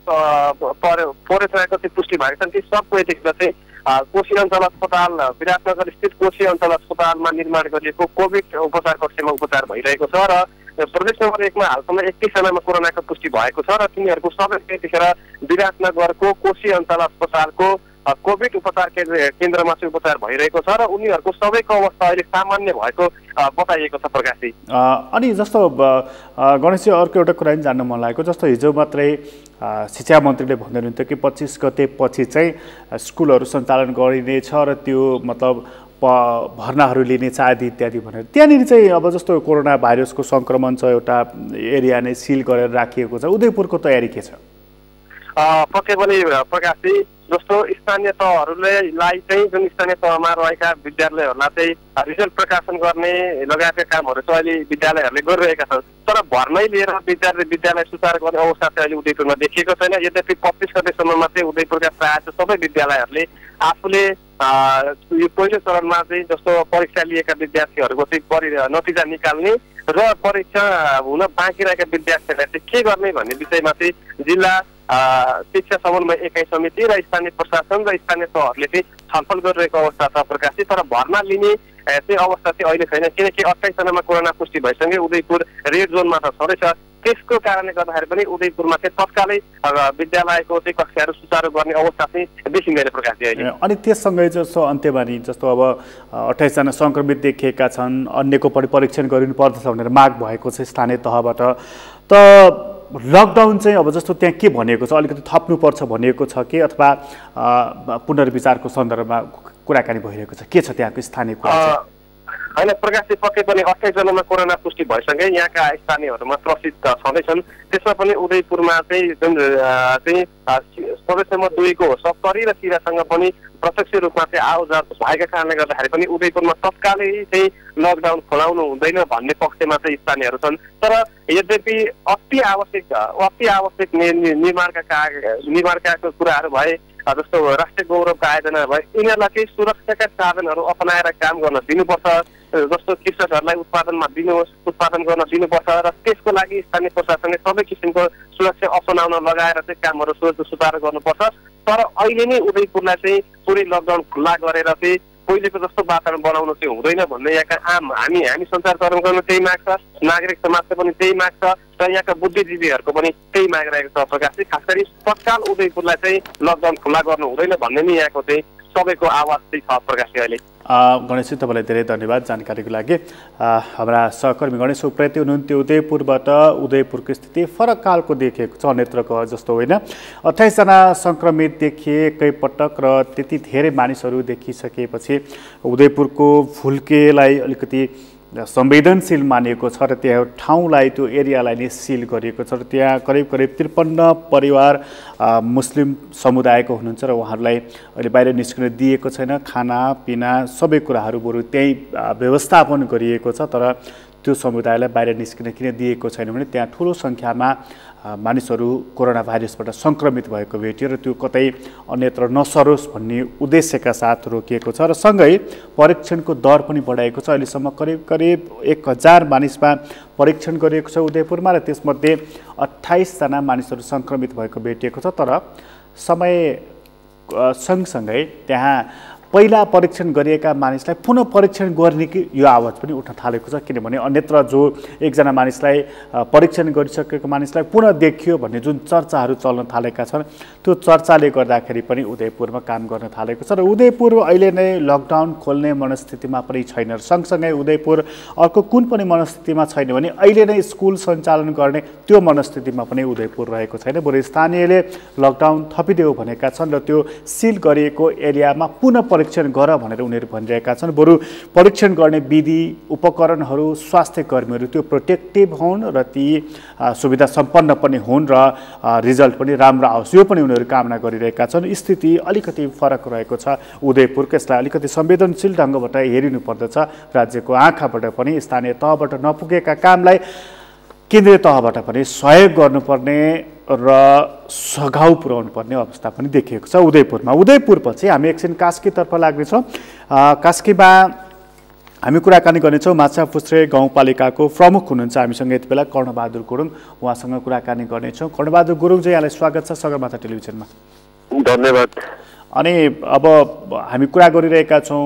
परीक्षणको चाहिँ पुष्टि भएका छन् ती सबको यतिखेर चाहिँ कोशी अञ्चल अस्पताल, विराटनगर स्थित कोशी अञ्चल अस्पतालमा निर्माण गरिएको कोभिड उपचार कक्षमा उपचार भइरहेको छ र प्रदेश नम्बर 1 मा हालसम्म 31 जनामा कोरोनाको पुष्टि भएको छ र तिनीहरूको सबै यतिखेर विराटनगरको कोशी अञ्चल अस्पतालको कोभिड उपचार केन्द्रमा चाहिँ उपचार भइरहेको छ र उनीहरूको सबैको अवस्था अहिले सामान्य भएको बताइएको छ प्रकाशजी। अनि जस्तो गणेशजी, अर्को एउटा कुरा पनि जान्न मन लागेको, जस्तो हिजो मात्रै शिक्षा मन्त्रीले भन्दै हुनुहुन्थ्यो कि 25 गते पछि चाहिँ स्कुलहरू सञ्चालन गरिनेछ र त्यो मतलब भर्नाहरू लिने आदि इत्यादि भनेर, त्यहाँनिर चाहिँ अब जस्तो कोरोना भाइरसको सङ्क्रमण छ एउटा एरिया नै सिल गरेर राखिएको छ, उदयपुरको तयारी के छ? पक्कै पनि प्रकाशजी, जस्तो स्थानीय तहहरूलाई चाहिँ जुन स्थानीय तहमा रहेका विद्यालयहरूलाई चाहिँ रिजल्ट प्रकाशन गर्ने लगायतका कामहरू चाहिँ अहिले विद्यालयहरूले गरिरहेका छन्, तर भर्नै लिएर विद्यालय सुचारू गर्ने अवस्था चाहिँ अहिले उदयपुरमा देखिएको छैन। यद्यपि 25 गतेसम्ममा चाहिँ उदयपुरका प्रायः सबै विद्यालयहरूले आफूले यो पहिलो चरणमा चाहिँ जस्तो परीक्षा लिएका विद्यार्थीहरूको चाहिँ नतिजा निकाल्ने र परीक्षा हुन बाँकी रहेका विद्यार्थीहरूलाई चाहिँ के गर्ने भन्ने विषयमा चाहिँ जिल्ला शिक्षा समन्वय एकाइ समिति र स्थानीय प्रशासन र स्थानीय तहहरूले चाहिँ छलफल गरिरहेको अवस्था छ प्रकाशजी। तर भर्ना लिने चाहिँ अवस्था चाहिँ अहिले छैन, किनकि 28 जनामा कोरोना पुष्टि भएसँगै उदयपुर रेड जोनमा त छँदैछ। त्यसको कारणले गर्दाखेरि पनि उदयपुरमा चाहिँ तत्कालै विद्यालयको चाहिँ कक्षाहरू सुचारू गर्ने अवस्था चाहिँ देखिँदैन प्रकाशजी अहिले। अनि त्यससँगै जस्तो अन्त्यमा नि जस्तो अब 28 जना सङ्क्रमित देखिएका छन्, अन्यको पनि परीक्षण गरिनुपर्दछ भनेर माग भएको छ स्थानीय तहबाट, त लकडाउन चाहिँ अब जस्तो त्यहाँ के भनिएको छ, अलिकति थप्नुपर्छ भनिएको छ कि अथवा पुनर्विचारको सन्दर्भमा कुराकानी भइरहेको छ, के छ त्यहाँको स्थानीय कुरा? होइन प्रकाशजी, पक्कै पनि 28 जनामा कोरोना पुष्टि भएसँगै यहाँका स्थानीयहरूमा त्रसित छँदैछन्। त्यसमा पनि उदयपुरमा चाहिँ जुन चाहिँ प्रदेश नम्बर 2 को सप्तरी र सिरासँग पनि प्रत्यक्ष रूपमा चाहिँ आउजाउ भएका कारणले गर्दाखेरि पनि उदयपुरमा तत्कालै चाहिँ लकडाउन खोलाउनु हुँदैन भन्ने पक्षमा चाहिँ स्थानीयहरू छन्। तर यद्यपि अति आवश्यक निर्माणका कुराहरू भए, जस्तो राष्ट्रिय गौरवका आयोजना भए, यिनीहरूलाई चाहिँ सुरक्षाका साधनहरू अपनाएर काम गर्न दिनुपर्छ। जस्तो कृषकहरूलाई उत्पादन गर्न दिनुपर्छ र त्यसको लागि स्थानीय प्रशासनले सबै किसिमको सुरक्षा अपनाउन लगाएर चाहिँ कामहरू सुचारू गर्नुपर्छ। तर अहिले नै उदयपुरलाई चाहिँ पुरै लकडाउन खुल्ला गरेर चाहिँ पहिलेको जस्तो वातावरण बनाउनु चाहिँ हुँदैन भन्ने यहाँका आम हामी सञ्चारकर्मीको त्यही माग छ, नागरिक समाजले पनि त्यही माग छ र यहाँका बुद्धिजीवीहरूको पनि त्यही माग रहेको छ प्रकाशजी। खास गरी तत्काल उदयपुरलाई चाहिँ लकडाउन खुला गर्नु हुँदैन भन्ने नै यहाँको चाहिँ सबैको आवाज चाहिँ छ प्रकाशजी। अहिले गणेशजी तपाईँलाई धेरै धन्यवाद जानकारीको लागि। हाम्रा सहकर्मी गणेश उप्रेती हुनुहुन्थ्यो उदयपुरबाट। उदयपुरको स्थिति फरक खालको देखिएको छ, अन्यत्रको जस्तो होइन। 28 जना सङ्क्रमित देखिए एकैपटक र त्यति धेरै मानिसहरू देखिसकेपछि उदयपुरको फुल्केलाई अलिकति संवेदनशील मानिएको छ र त्यहाँ ठाउँलाई त्यो एरियालाई नै सिल गरिएको छ र त्यहाँ करिब 53 परिवार मुस्लिम समुदायको हुनुहुन्छ र उहाँहरूलाई अहिले बाहिर निस्किन दिएको छैन। खानापिना सबै कुराहरू बरु त्यहीँ व्यवस्थापन गरिएको छ, तर त्यो समुदायलाई बाहिर निस्किन किन दिएको छैन भने त्यहाँ ठुलो सङ्ख्यामा मानिसहरू कोरोना भाइरसबाट सङ्क्रमित भएको भेटियो र त्यो कतै अन्यत्र नसरोस् भन्ने उद्देश्यका साथ रोकिएको छ र सँगै परीक्षणको दर पनि बढाएको छ। अहिलेसम्म करिब 1000 मानिसमा परीक्षण गरिएको छ उदयपुरमा र त्यसमध्ये 28 जना मानिसहरू सङ्क्रमित भएको भेटिएको छ। तर समय सँगसँगै त्यहाँ पहिला परीक्षण गरिएका मानिसलाई पुनः परीक्षण गर्ने कि यो आवाज पनि उठ्न थालेको छ, किनभने अन्यत्र जो एकजना मानिसलाई परीक्षण गरिसकेको मानिसलाई पुनः देखियो भन्ने जुन चर्चाहरू चल्न थालेका छन् त्यो चर्चाले गर्दाखेरि पनि उदयपुरमा काम गर्न थालेको छ र उदयपुर अहिले नै लकडाउन खोल्ने मनस्थितिमा पनि छैन। सँगसँगै उदयपुर अर्को कुन पनि मनस्थितिमा छैन भने अहिले नै स्कुल सञ्चालन गर्ने त्यो मनस्थितिमा पनि उदयपुर रहेको छैन। बरु स्थानीयले लकडाउन थपिदेऊ भनेका छन् र त्यो सिल गरिएको एरियामा पुनः परीक्षण गर भनेर उनीहरू भनिरहेका छन्। बरु परीक्षण गर्ने विधि उपकरणहरू स्वास्थ्य कर्मीहरू त्यो प्रोटेक्टिभ हुन् र ती सुविधा सम्पन्न पनि हुन् र रिजल्ट पनि राम्रो आओस्, यो पनि उनीहरू कामना गरिरहेका छन्। स्थिति अलिकति फरक रहेको छ उदयपुरको। यसलाई अलिकति संवेदनशील ढङ्गबाट हेरिनु पर्दछ। राज्यको आँखाबाट पनि स्थानीय तहबाट नपुगेका कामलाई केन्द्रीय तहबाट पनि सहयोग गर्नुपर्ने र सघाउ पुर्याउनु पर्ने अवस्था पनि देखिएको छ उदयपुरमा। उदयपुरपछि हामी एकछिन कास्कीतर्फ लाग्नेछौँ। कास्कीमा हामी कुराकानी गर्नेछौँ माछापुच्छ्रे गाउँपालिकाको प्रमुख हुनुहुन्छ हामीसँग यति बेला कर्णबहादुर गुरुङ, उहाँसँग कुराकानी गर्नेछौँ। कर्णबहादुर गुरुङजी, यहाँलाई स्वागत छ सगरमाथा टेलिभिजनमा। धन्यवाद। अनि अब हामी कुरा गरिरहेका छौँ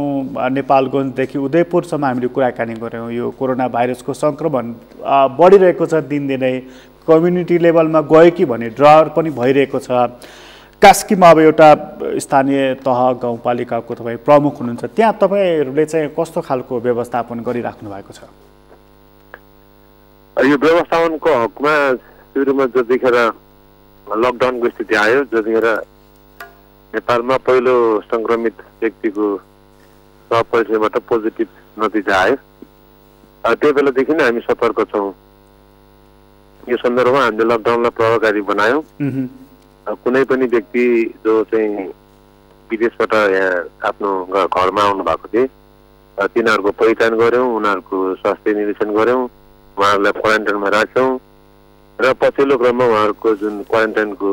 नेपालगञ्जदेखि उदयपुरसम्म हामीले कुराकानी गऱ्यौँ। यो कोरोना भाइरसको सङ्क्रमण बढिरहेको छ दिनदिनै, कम्युनिटी लेभलमा गयो कि भन्ने डर पनि भइरहेको छ। कास्कीमा अब एउटा स्थानीय तह गाउँपालिकाको तपाईँ प्रमुख हुनुहुन्छ, त्यहाँ तपाईँहरूले चाहिँ कस्तो खालको व्यवस्थापन गरिराख्नु भएको छ? यो व्यवस्थापनको हकमा सुरुमा जतिखेर लकडाउनको स्थिति आयो, जतिखेर नेपालमा पहिलो सङ्क्रमित व्यक्तिको स्वाब परीक्षणबाट पोजिटिभ नतिजा आयो, त्यो बेलादेखि नै हामी सतर्क छौँ। यो सन्दर्भमा हामीले लकडाउनलाई प्रभावकारी बनायौँ। कुनै पनि व्यक्ति जो चाहिँ विदेशबाट यहाँ आफ्नो घरमा आउनु भएको थिए तिनीहरूको पहिचान गऱ्यौँ, उनीहरूको स्वास्थ्य निरीक्षण गऱ्यौँ, उहाँहरूलाई क्वारेन्टाइनमा राख्यौँ र पछिल्लो क्रममा उहाँहरूको जुन क्वारेन्टाइनको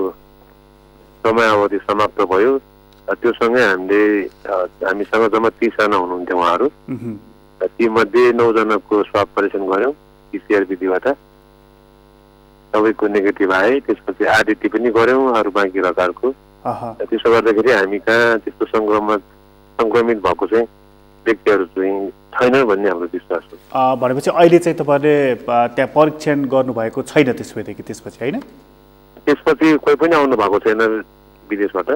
समयावधि समाप्त भयो त्यो सँगै हामीसँग जम्मा 30 जना हुनुहुन्थ्यो उहाँहरू। तीमध्ये 9 जनाको स्वाब परीक्षण गऱ्यौँ PCR विधिबाट, सबैको नेगेटिभ आए। त्यसपछि आरटी पनि गऱ्यौँ अरू बाँकी रकारको। त्यसो गर्दाखेरि हामी कहाँ त्यस्तो सङ्क्रमित भएको चाहिँ व्यक्तिहरू चाहिँ छैन भन्ने हाम्रो विश्वास हो। भनेपछि अहिले चाहिँ तपाईँहरूले त्यहाँ परीक्षण गर्नुभएको छैन त्यसपछि होइन? त्यसपछि कोही पनि आउनु भएको छैन विदेशबाट।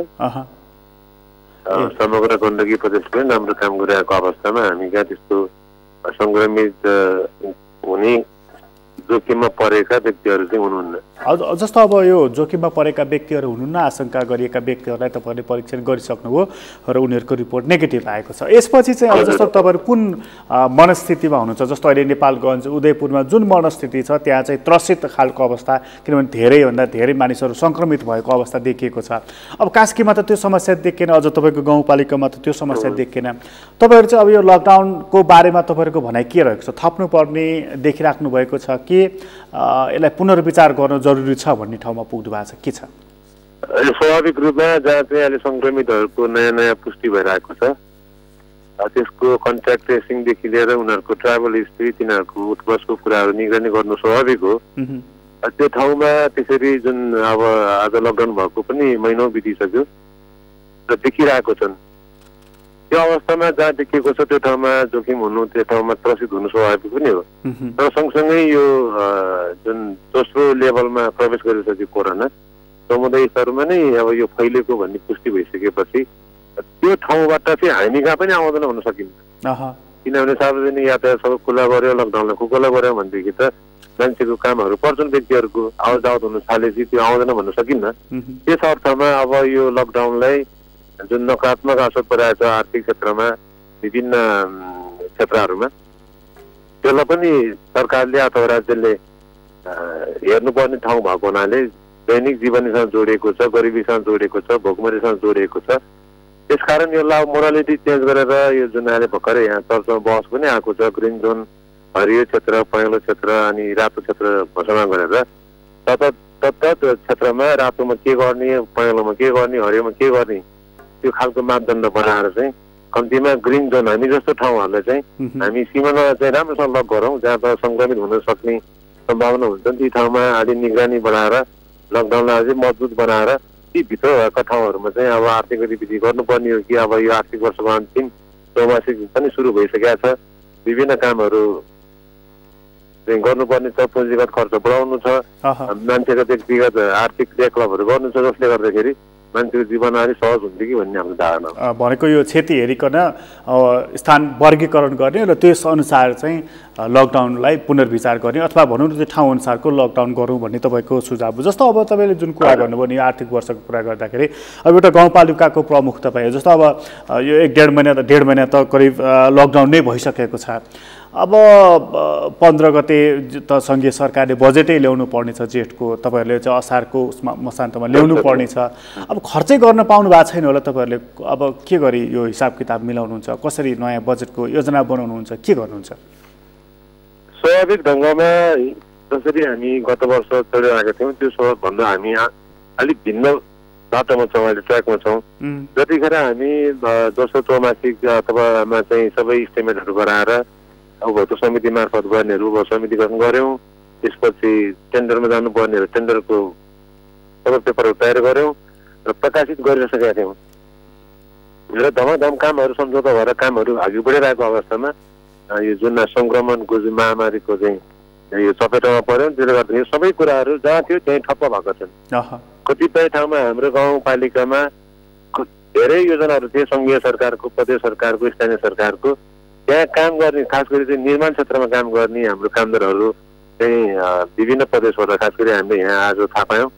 समग्र गण्डकी प्रदेशले राम्रो काम गरिरहेको अवस्थामा हामी कहाँ त्यस्तो सङ्क्रमित हुने जोखिममा परेका व्यक्तिहरू चाहिँ हुनुहुन्न। जस्तो अब यो जोखिममा परेका व्यक्तिहरू हुनुहुन्न, आशंका गरिएका व्यक्तिहरूलाई तपाईँहरूले परीक्षण गरिसक्नुभयो र उनीहरूको रिपोर्ट नेगेटिभ आएको छ। यसपछि चाहिँ अब जस्तो तपाईँहरू कुन मनस्थितिमा हुनुहुन्छ? जस्तो अहिले नेपालगञ्ज उदयपुरमा जुन मनस्थिति छ त्यहाँ चाहिँ त्रसित खालको अवस्था, किनभने धेरैभन्दा धेरै मानिसहरू सङ्क्रमित भएको अवस्था देखिएको छ। अब कास्कीमा त त्यो समस्या देखिएन, अझ तपाईँको गाउँपालिकामा त त्यो समस्या देखिएन। तपाईँहरू चाहिँ अब यो लकडाउनको बारेमा तपाईँहरूको भनाइ के रहेको छ? थप्नुपर्ने देखिराख्नु भएको छ कि यसलाई पुनर्विचार गर्न जरुरी छ भन्ने ठाउँमा पुग्नु भएको छ? के छ? स्वाभाविक रूपमा जहाँ चाहिँ अहिले सङ्क्रमितहरूको नयाँ पुष्टि भइरहेको छ त्यसको कन्ट्याक्ट ट्रेसिङदेखि लिएर उनीहरूको ट्राभल हिस्ट्री, तिनीहरूको उठबसको कुराहरू निगरानी गर्नु स्वाभाविक हो। त्यो ठाउँमा त्यसरी जुन अब आज लकडाउन भएको पनि महिनौ बितिसक्यो र देखिरहेको छन्, त्यो अवस्थामा जहाँ देखिएको छ त्यो ठाउँमा जोखिम हुनु, त्यो ठाउँमा त्रसित हुनु स्वाभाविक पनि हो। तर सँगसँगै यो जुन दोस्रो लेभलमा प्रवेश गरिसक्यो कोरोना, समुदाय स्तरमा नै अब यो फैलेको भन्ने पुष्टि भइसकेपछि त्यो ठाउँबाट चाहिँ हामी कहाँ पनि आउँदैन भन्न सकिन्न। किनभने सार्वजनिक यातायात सबै खुला गर्यो, लकडाउनलाई खुला गर्यो भनेदेखि त मान्छेको कामहरू पर्छन्, व्यक्तिहरूको आवत हुन थालेपछि त्यो आउँदैन भन्न सकिन्न। त्यस अर्थमा अब यो लकडाउनलाई जुन नकारात्मक असर परेको छ आर्थिक क्षेत्रमा, विभिन्न क्षेत्रहरूमा, त्यसलाई पनि सरकारले अथवा राज्यले हेर्नुपर्ने ठाउँ भएको हुनाले दैनिक जीवनीसँग जोडिएको छ, गरिबीसँग जोडिएको छ, भोकमरीसँग जोडिएको छ। त्यसकारण यसलाई मोरालिटी चेन्ज गरेर यो जुन अहिले भर्खरै यहाँ चर्चामा बहस पनि आएको छ, ग्रिन जोन, हरियो क्षेत्र, पहेँलो क्षेत्र अनि रातो क्षेत्र घोषणा गरेर तत्त क्षेत्रमा रातोमा के गर्ने, पहेँलोमा के गर्ने, हरियोमा के गर्ने, त्यो खालको मापदण्ड बनाएर चाहिँ कम्तीमा ग्रिन जोन हामी जस्तो ठाउँहरूलाई चाहिँ हामी सीमाना चाहिँ राम्रोसँग लक गरौँ, जहाँ त सङ्क्रमित हुन सक्ने सम्भावना हुन्छ ती ठाउँमा अलि निगरानी बढाएर लकडाउनलाई अझै मजबुत बनाएर ती भित्र भएका ठाउँहरूमा चाहिँ अब आर्थिक गतिविधि गर्नुपर्ने हो कि अब यो आर्थिक वर्षको अन्तिम चौमासिक पनि सुरु भइसकेका छ, विभिन्न कामहरू चाहिँ गर्नुपर्ने छ, पुँजीगत खर्च बढाउनु छ, मान्छेको व्यक्तिगत आर्थिक क्रियाकलापहरू गर्नु छ, जसले गर्दाखेरि मान्छेको जीवन अलिक सहज हुन्छ कि भन्ने हाम्रो धारणा। भनेको यो क्षति हेरिकन स्थान वर्गीकरण गर्ने र त्यस अनुसार चाहिँ लकडाउनलाई पुनर्विचार गर्ने अथवा भनौँ न त्यो ठाउँ अनुसारको लकडाउन गरौँ भन्ने तपाईँको सुझाव हो। जस्तो अब तपाईँले जुन कुरा गर्नुभयो नि आर्थिक वर्षको कुरा गर्दाखेरि अब एउटा गाउँपालिकाको प्रमुख तपाईँ जस्तो अब यो 1.5 महिना त करिब लकडाउन नै भइसकेको छ। अब 15 गते त सङ्घीय सरकारले बजेटै ल्याउनु पर्ने छ, जेठको तपाईँहरूले चाहिँ असारको उसमा मसान्तमा ल्याउनु पर्ने छ। अब खर्चै गर्न पाउनु भएको छैन होला तपाईँहरूले, अब के गरी यो हिसाब किताब मिलाउनुहुन्छ, कसरी नयाँ बजेटको योजना बनाउनुहुन्छ, के गर्नुहुन्छ? स्वाभाविक ढङ्गमा जसरी हामी गत वर्ष चलिरहेका थियौँ त्यो सबभन्दा हामी अलिक भिन्न बाटोमा छौँ, अहिले ट्र्याकमा छौँ। जतिखेर हामी दोस्रो चौमासिक अथवामा चाहिँ सबै इस्टिमेटहरू गराएर उपभोक्ता समिति मार्फत गर्नेहरू समिति गठन गऱ्यौँ, त्यसपछि टेन्डरमा जानुपर्नेहरू टेन्डरको सबै पेपरहरू तयार गऱ्यौँ र प्रकाशित गरिसकेका थियौँ र धमाधम कामहरू सम्झौता भएर कामहरू अघि बढिरहेको अवस्थामा यो जुन सङ्क्रमणको जुन महामारीको चाहिँ यो चपेटामा पर्यो, त्यसले गर्दाखेरि सबै कुराहरू जहाँ थियो त्यहीँ ठप्प भएको छन्। कतिपय ठाउँमा हाम्रो गाउँपालिकामा धेरै योजनाहरू थिए, सङ्घीय सरकारको, प्रदेश सरकारको, स्थानीय सरकारको, त्यहाँ काम गर्ने खास गरी चाहिँ निर्माण क्षेत्रमा काम गर्ने हाम्रो कामदारहरू चाहिँ विभिन्न प्रदेशबाट खास गरी हामीले यहाँ आज थाहा पायौँ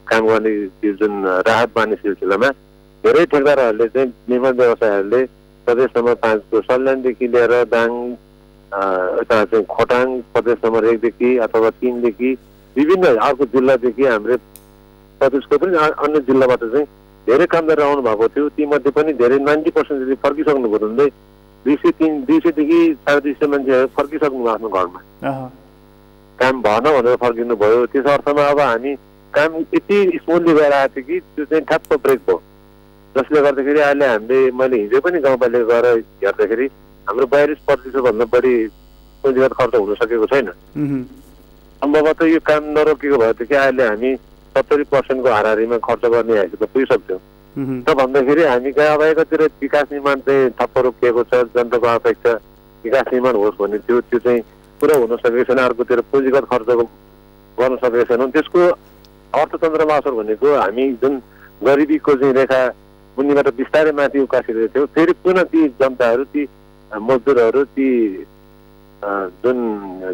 काम गर्ने जुन राहत पाउने सिलसिलामा धेरै ठेकदारहरूले चाहिँ निर्माण व्यवसायहरूले प्रदेश नम्बर 5 को सल्यानदेखि लिएर दाङ, यता चाहिँ खोटाङ, प्रदेश नम्बर 1 देखि अथवा 3 देखि विभिन्न अर्को जिल्लादेखि हाम्रो प्रदेशको पनि अन्य जिल्लाबाट चाहिँ धेरै कामदार आउनु भएको थियो। तीमध्ये पनि धेरै 90% जति फर्किसक्नुभयो हुँदै 200 देखि 250 मान्छेहरू फर्किसक्नु भयो आफ्नो घरमा, काम भएन भनेर फर्किनु भयो। त्यस अर्थमा अब हामी काम यति स्मुथली गइरहेको थियो कि त्यो चाहिँ ठ्याप्प ब्रेक भयो, जसले गर्दाखेरि अहिले हामीले मैले हिजो पनि गाउँपालिका गएर हेर्दाखेरि हाम्रो 42% भन्दा बढी पुँजीगत खर्च हुन सकेको छैन। सम्भवतः यो काम नरोकेको भए थियो कि अहिले हामी 70% को हाराहारीमा खर्च गर्ने आएको त पुगिसक्थ्यौँ। त भन्दाखेरि हामी कहाँ अब एकातिर विकास निर्माण चाहिँ ठप्प रोकिएको छ, जनताको अपेक्षा विकास निर्माण होस् भन्ने थियो, त्यो चाहिँ पुरा हुन सकेको छैन। अर्कोतिर पुँजीगत खर्च गर्न सकेको छैनौँ। त्यसको अर्थतन्त्रमा असर भनेको हामी जुन गरिबीको चाहिँ रेखा मुनिबाट बिस्तारै माथि उकासिरहेको थियौँ, फेरि पुनः ती जनताहरू, ती मजदुरहरू, ती जुन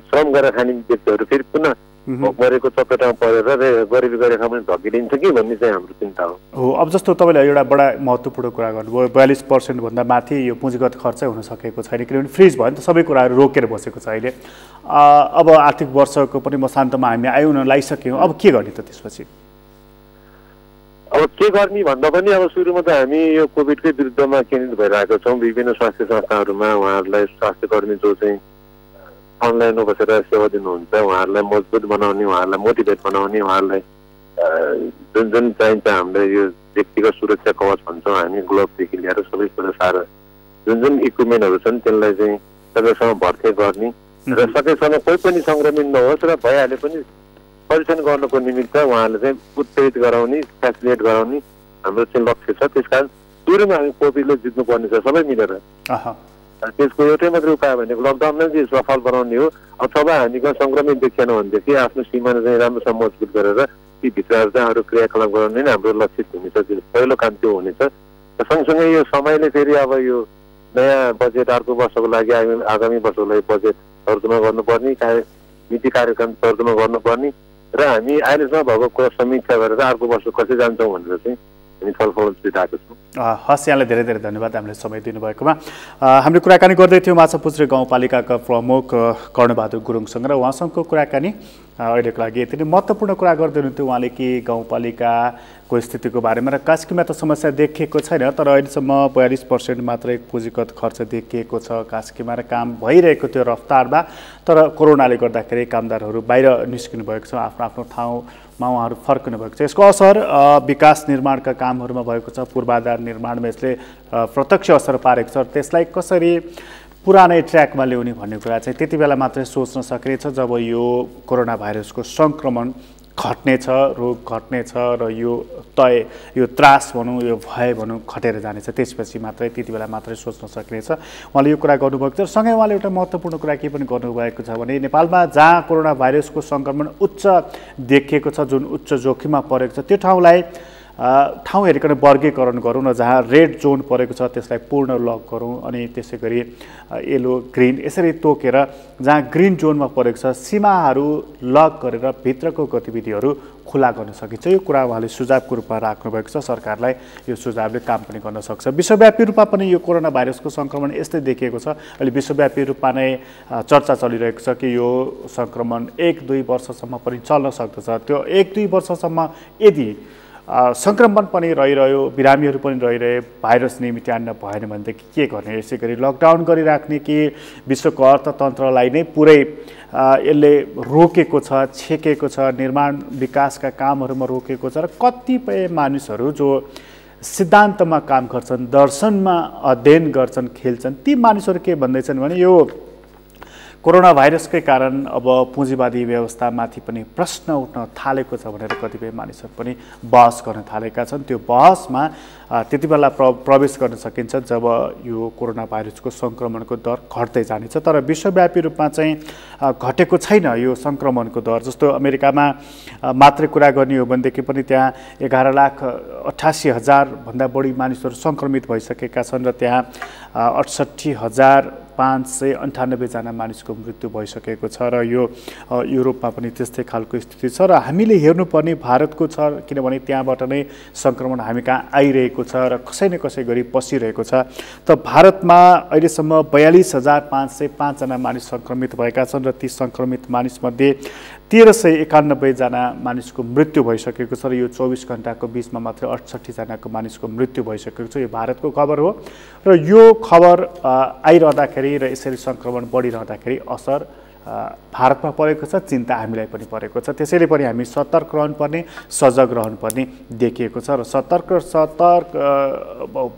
श्रम गरेर खाने व्यक्तिहरू फेरि पुनः भोकमरीको चपेटामा परेर गरिबीको रेखा पनि धकिलिन्छ कि भन्ने चाहिँ हाम्रो चिन्ता हो। अब जस्तो तपाईँले एउटा बडा महत्त्वपूर्ण कुरा गर्नुभयो, 42% भन्दा माथि यो पुँजीगत खर्चै हुन सकेको छैन, किनभने फ्रिज भयो नि त, सबै कुराहरू रोकेर बसेको छ अहिले। अब आर्थिक वर्षको पनि मसान्तमा हामी आउन लागिसक्यौँ, अब के गर्ने त त्यसपछि? अब के गर्ने भन्दा पनि अब सुरुमा त हामी यो कोभिडकै विरुद्धमा केन्द्रित भइरहेका छौँ। विभिन्न स्वास्थ्य संस्थाहरूमा उहाँहरूलाई स्वास्थ्य कर्मी जो चाहिँ अनलाइन बसेर सेवा दिनुहुन्छ उहाँहरूलाई मजबुत बनाउने, उहाँहरूलाई मोटिभेट बनाउने, उहाँहरूलाई जुन जुन चाहिन्छ हामीले यो व्यक्तिगत सुरक्षा कवच भन्छौँ हामी, ग्लोभदेखि लिएर सबै कुरा सारा जुन जुन इक्विपमेन्टहरू छन् त्यसलाई चाहिँ सबैसँग भर्ती गर्ने र सकेसम्म कोही पनि सङ्क्रमित नहोस् र भइहाले पनि परीक्षण गर्नको निमित्त उहाँहरूले चाहिँ उत्प्रेरित गराउने, फेसिलिटेट गराउने हाम्रो चाहिँ लक्ष्य छ। त्यस कारण सुरुमा हामी कोभिडले जित्नुपर्ने छ सबै मिलेर। त्यसको एउटै मात्रै उपाय भनेको लकडाउन नै चाहिँ सफल बनाउने हो। अथवा हामीको सङ्क्रमित देखिएन भनेदेखि आफ्नो सिमाना चाहिँ राम्रोसँग मजबुत गरेर ती भित्रहरू चाहिँ अरू क्रियाकलाप गराउने नै हाम्रो लक्षित हुनेछ। त्यो पहिलो काम त्यो हुनेछ। सँगसँगै यो समयले फेरि अब यो नयाँ बजेट अर्को वर्षको लागि आगामी वर्षको लागि बजेट तर्जुमा गर्नुपर्ने, नीति कार्यक्रम तर्जुमा गर्नुपर्ने र हामी अहिलेसम्म भएको कुरा समीक्षा गरेर अर्को वर्ष कसरी जान्छौँ भनेर चाहिँ हामी छलफल गरिरहेको छौँ। हस्, यहाँलाई धेरै धेरै धन्यवाद हामीले समय दिनुभएकोमा। हामीले कुराकानी गर्दै थियौँ माछापुच्छ्रे गाउँपालिकाका प्रमुख कर्णबहादुर गुरुङसँग र उहाँसँगको कुराकानी अहिलेको लागि यति नै महत्त्वपूर्ण कुरा गर्दै हुनुहुन्थ्यो उहाँले कि गाउँपालिकाको स्थितिको बारेमा र कास्कीमा त समस्या देखिएको छैन, तर अहिलेसम्म 42% मात्रै पुँजीगत खर्च देखिएको छ कास्कीमा र काम भइरहेको थियो रफ्तारमा। तर कोरोनाले गर्दाखेरि कामदारहरू बाहिर निस्किनु भएको छ, आफ्नो आफ्नो ठाउँमा उहाँहरू फर्किनु भएको छ। यसको असर विकास निर्माणका कामहरूमा भएको छ, पूर्वाधार निर्माणमा यसले प्रत्यक्ष असर पारेको छ। त्यसलाई कसरी पुरानै ट्र्याकमा ल्याउने भन्ने कुरा चाहिँ त्यति बेला मात्रै सोच्न सकिनेछ जब यो कोरोना भाइरसको सङ्क्रमण घट्नेछ, रोग घट्नेछ र यो त्रास भनौँ, यो भय भनौँ घटेर जानेछ। त्यसपछि मात्रै त्यति बेला मात्रै सोच्न सकिनेछ। उहाँले यो कुरा गर्नुभएको छ। सँगै उहाँले एउटा महत्त्वपूर्ण कुरा के पनि गर्नुभएको छ भने नेपालमा जहाँ कोरोना भाइरसको सङ्क्रमण उच्च देखिएको छ, जुन उच्च जोखिममा परेको छ, त्यो ठाउँ हेरिकन वर्गीकरण गरौँ न। जहाँ रेड जोन परेको छ त्यसलाई पूर्ण लक गरौँ, अनि त्यसै गरी येलो ग्रिन यसरी तोकेर जहाँ ग्रिन जोनमा परेको छ सीमाहरू लक गरेर भित्रको गतिविधिहरू खुला गर्न सकिन्छ। यो कुरा उहाँले सुझावको रूपमा राख्नुभएको छ। सरकारलाई यो सुझावले काम पनि गर्न सक्छ। विश्वव्यापी रूपमा पनि यो कोरोना भाइरसको सङ्क्रमण यस्तै देखिएको छ। अहिले विश्वव्यापी रूपमा नै चर्चा चलिरहेको छ कि यो सङ्क्रमण 1-2 वर्षसम्म पनि चल्न सक्दछ। त्यो 1-2 वर्षसम्म यदि सङ्क्रमण पनि रहिरह्यो, बिरामीहरू पनि रहिरहे, भाइरस निमित्यान्न भएन भनेदेखि के गर्ने? यसै गरी लकडाउन गरिराख्ने कि विश्वको अर्थतन्त्रलाई नै पुरै यसले रोकेको छ, छेकेको छ, निर्माण विकासका कामहरूमा रोकेको छ। र कतिपय मानिसहरू जो सिद्धान्तमा काम गर्छन्, दर्शनमा अध्ययन गर्छन्, खेल्छन्, ती मानिसहरू के भन्दैछन् भने यो कोरोना भाइरसकै कारण अब पुँजीवादी व्यवस्थामाथि पनि प्रश्न उठ्न थालेको छ भनेर कतिपय मानिसहरू पनि बहस गर्न थालेका छन्। त्यो बहसमा त्यति बेला प्रवेश गर्न सकिन्छ जब यो कोरोना भाइरसको सङ्क्रमणको दर घट्दै जानेछ। तर विश्वव्यापी रूपमा चाहिँ घटेको छैन यो सङ्क्रमणको दर। जस्तो अमेरिकामा मात्रै कुरा गर्ने हो भनेदेखि पनि त्यहाँ 11,88,000 भन्दा बढी मानिसहरू सङ्क्रमित भइसकेका छन् र त्यहाँ 68,598 जना मानिसको मृत्यु भइसकेको छ। र यो युरोपमा पनि त्यस्तै खालको स्थिति छ। र हामीले हेर्नुपर्ने भारतको छ, किनभने त्यहाँबाट नै सङ्क्रमण हामी कहाँ आइरहेको छ र कसै न कसै गरी पसिरहेको छ। त भारतमा अहिलेसम्म 42,505 जना मानिस सङ्क्रमित भएका छन् र ती सङ्क्रमित मानिसमध्ये 1391 जना मानिसको मृत्यु भइसकेको छ र यो 24 घण्टाको बिचमा मात्र 68 जनाको मानिसको मृत्यु भइसकेको छ। यो भारतको खबर हो र यो खबर आइरहँदाखेरि र यसरी सङ्क्रमण बढिरहँदाखेरि असर भारतमा परेको छ, चिन्ता हामीलाई पनि परेको छ। त्यसैले पनि हामी सतर्क रहनुपर्ने, सजग रहनुपर्ने देखिएको छ र सतर्क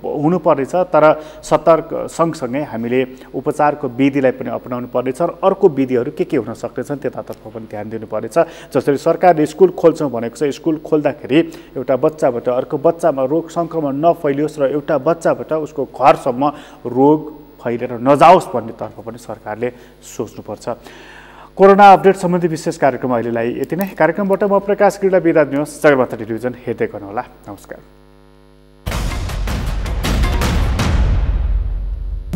हुनुपर्नेछ। तर सतर्क सँगसँगै हामीले उपचारको विधिलाई पनि अपनाउनु पर्नेछ र अर्को विधिहरू के हुन सक्नेछन् त्यतातर्फ पनि ध्यान दिनुपर्नेछ। जसरी सरकारले स्कुल खोल्छौँ भनेको छ, स्कुल खोल्दाखेरि एउटा बच्चाबाट अर्को बच्चामा रोग सङ्क्रमण नफैलियोस् र एउटा बच्चाबाट उसको घरसम्म रोग फैलेर नजाओस् भन्ने तर्फ पनि सरकारले सोच्नुपर्छ। कोरोना अपडेट सम्बन्धी विशेष कार्यक्रम अहिलेलाई यति नै। कार्यक्रमबाट म प्रकाश गिरीलाई बिदा दिनुहोस्। सगरमाथा टेलिभिजन हेर्दै गर्नुहोला। नमस्कार।